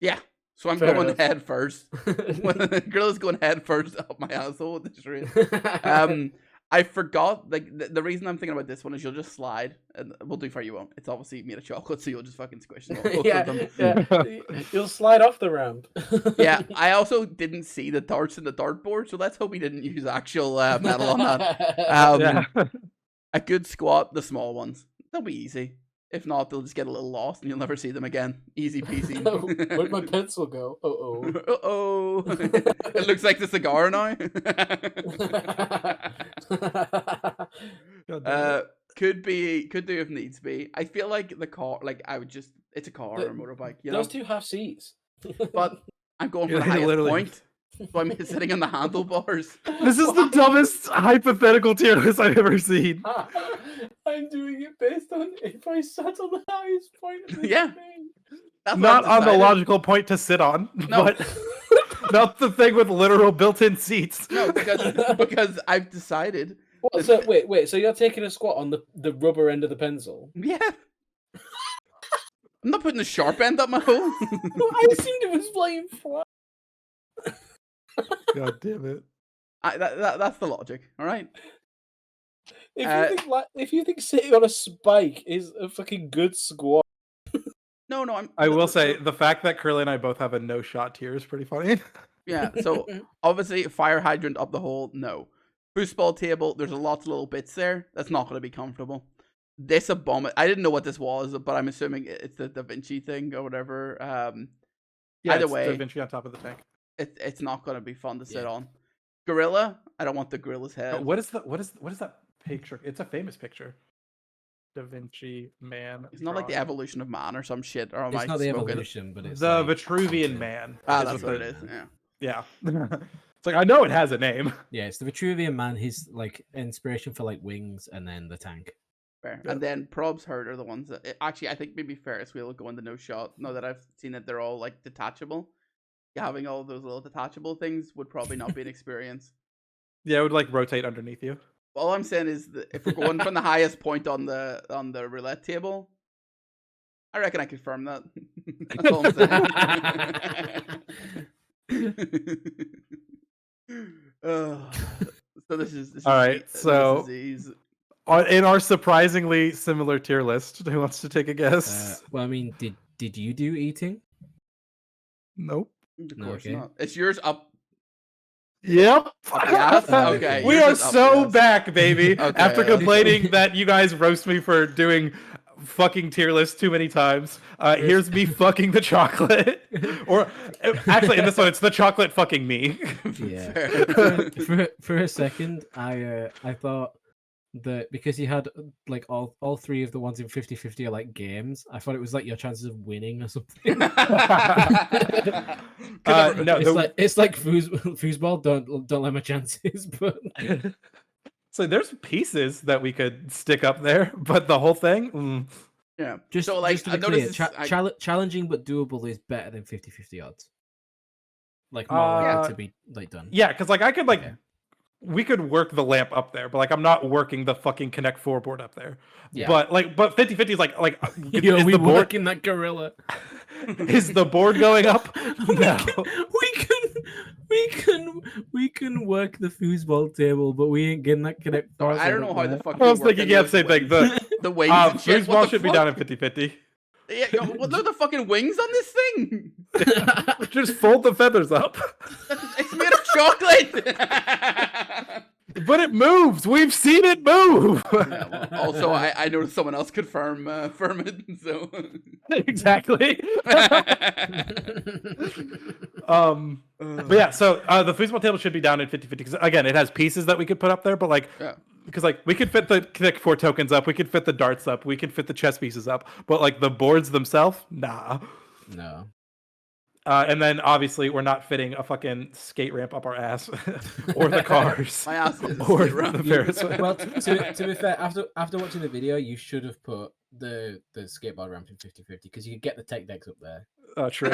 Yeah. So I'm Fair going enough. head first. The gorilla's going head first up my asshole with this rate. I forgot like the reason I'm thinking about this one is you'll just slide and we'll do for you won't. It's obviously made of chocolate, so you'll just fucking squish them. Both yeah, of them. yeah. You'll slide off the ramp. Yeah, I also didn't see the darts in the dartboard, so let's hope we didn't use actual metal on that. Yeah. A good squat, the small ones. They'll be easy. If not, they'll just get a little lost and you'll never see them again. Easy peasy. Where'd my pencil go? Oh Uh-oh. It looks like the cigar now. Could do if needs be. I feel like the car, like it's a car or a motorbike, you know. Those two have seats. But I'm going for Yeah, the highest literally. point, so I'm sitting on the handlebars. This is the dumbest hypothetical tier list I've ever seen. I'm doing it based on if I sat on the highest point of this Yeah. thing. That's what Not I've on the decided. logical point to sit on, No. but not the thing with literal built-in seats. No, because I've decided. What, so wait, so you're taking a squat on the rubber end of the pencil? Yeah. I'm not putting the sharp end up my hole. I assumed it was flying flat. God damn it. That's the logic. All right. If you think sitting on a spike is a fucking good squat, No, I will say the fact that Curly and I both have a no shot tier is pretty funny. Yeah. So obviously, fire hydrant up the hole. No. Foosball table. There's a lot of little bits there. That's not going to be comfortable. This abominable. I didn't know what this was, but I'm assuming it's the Da Vinci thing or whatever. Yeah, Either it's way, Da Vinci on top of the tank. it's not going to be fun to sit Yeah. on. Gorilla. I don't want the gorilla's head. What is that picture? It's a famous picture. Da Vinci man. It's not like the drawing. evolution of man or some shit. Or am it's I not the smoking? evolution, but it's The like, Vitruvian man. Ah, is that's what it is. Vitruvian Yeah. Yeah. It's like I know it has a name. Yeah, it's the Vitruvian man. His like inspiration for like wings, and then the tank. Fair. Yeah. And then probs hurt are the ones that actually I think maybe Ferris wheel will go into no shot. Now that I've seen that they're all like detachable, having all those little detachable things would probably not be an experience. Yeah, it would like rotate underneath you. All I'm saying is that if we're going from the highest point on the roulette table, I reckon I confirm that. That's all I'm saying. So this is All right, this is so- ease. In our surprisingly similar tier list, who wants to take a guess? Well, I mean, did you do eating? Nope. Of No, course okay. not. It's yours up. Yep. Up the ass? Okay. We yours are is up so the ass. back, baby. Okay, After okay. complaining that you guys roast me for doing fucking tier lists too many times, here's me fucking the chocolate. Or actually, in this one, it's the chocolate fucking me. Yeah. Fair. For a second, I thought that because you had like all three of the ones in 50-50 are like games, I thought it was like your chances of winning or something. No, It's like foosball. Don't let my chances. But so there's pieces that we could stick up there, but the whole thing. Yeah. just so like just to I be clear, noticed this, challenging but doable is better than 50-50 odds. Like more likely to be like done. Yeah, because like I could like Okay. we could work the lamp up there, but like I'm not working the fucking Connect 4 board up there. Yeah. But 50-50 is like Yo, is we the board working that gorilla. is the board going up? No. We can work the foosball table, but we ain't getting that connect. I don't know how the fuck. I was thinking yeah, same thing. The the wings and shit. foosball should be down at 50-50. Yeah, what are the fucking wings on this thing? Just fold the feathers up. It's made of chocolate. But it moves. We've seen it move. Yeah, well, also, I noticed someone else could firm it, so. Exactly. But yeah, so the foosball table should be down in 50-50 because again, it has pieces that we could put up there, but like, Yeah. because like we could fit the Connect 4 tokens up, we could fit the darts up, we could fit the chess pieces up, but like the boards themselves, nah. No. And then obviously we're not fitting a fucking skate ramp up our ass, or the cars, My ass is a or skate ramp. the Ferris wheel. Well, to be fair, after watching the video, you should have put the skateboard ramp in 50-50 because you could get the tech decks up there. Oh, true.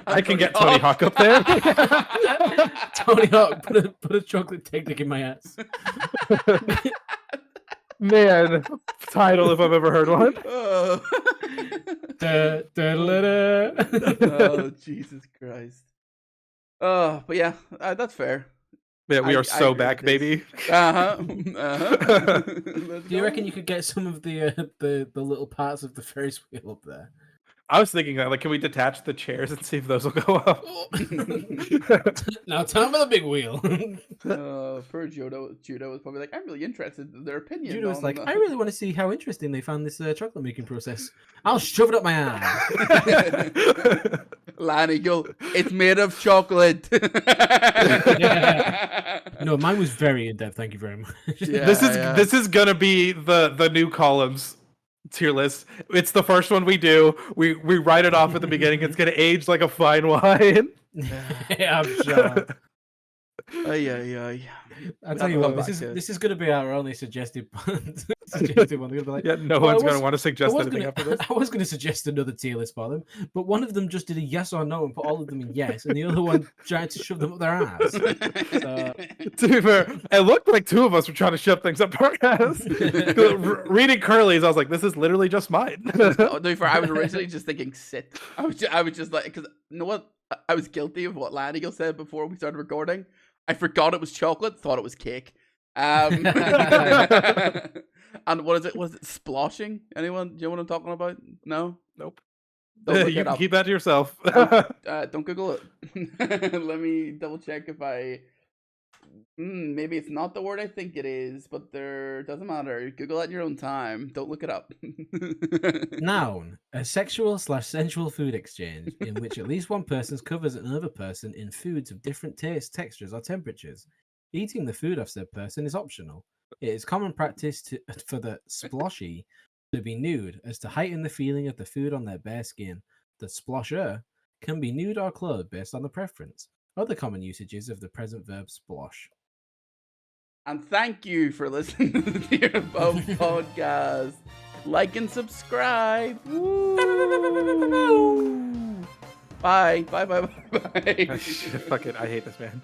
I can get Tony Hawk up there. Tony Hawk, put a chocolate tech deck in my ass. Man, title if I've ever heard one. Oh. Da, da, da, da. Oh, Jesus Christ. Oh, but yeah, that's fair. Yeah, we I are so agree back, with this. baby. Do you reckon you could get some of the little parts of the Ferris wheel up there? I was thinking that, like, can we detach the chairs and see if those will go up? Now time for the big wheel. Poor Judo was probably like, I'm really interested in their opinion. Judo was on like, that." I really want to see how interesting they found this chocolate making process. I'll shove it up my ass. Lion Eagle, it's made of chocolate. No, mine was very in depth. Thank you very much. Yeah, This is gonna be the new columns tier list. It's the first one we do. We write it off at the beginning. It's gonna age like a fine wine. Yeah, I'm sure. Ay. I'll tell you Come what, back to it. this is going to be our only suggested suggested one. They're going to be like, Yeah, no Well, I one's was- gonna want to suggest anything gonna, after this. I was going to suggest another tier list for them, but one of them just did a yes or no and put all of them in yes, and the other one tried to shove them up their ass. So, To be fair, it looked like two of us were trying to shove things up our ass. Reading Curly's, I was like, this is literally just mine. Oh, to be fair, I was originally just thinking sit. I was just like, because you know what? I was guilty of what Lion Eagle said before we started recording. I forgot it was chocolate, thought it was cake. And what is it? Was it sploshing? Anyone? Do you know what I'm talking about? No? Nope. Don't look You it can up. keep that to yourself. Don't Google it. Let me double check if I. Maybe it's not the word I think it is, but there doesn't matter. Google it in your own time. Don't look it up. noun, a sexual/sensual food exchange in which at least one person covers another person in foods of different tastes, textures, or temperatures. Eating the food of said person is optional. It is common practice for the sploshy to be nude, as to heighten the feeling of the food on their bare skin. The splosher can be nude or clothed based on the preference. Other common usages of the present verb splosh. And thank you for listening to the Dear Above podcast. Like and subscribe. Woo! Bye. Bye. Fuck it, I hate this man.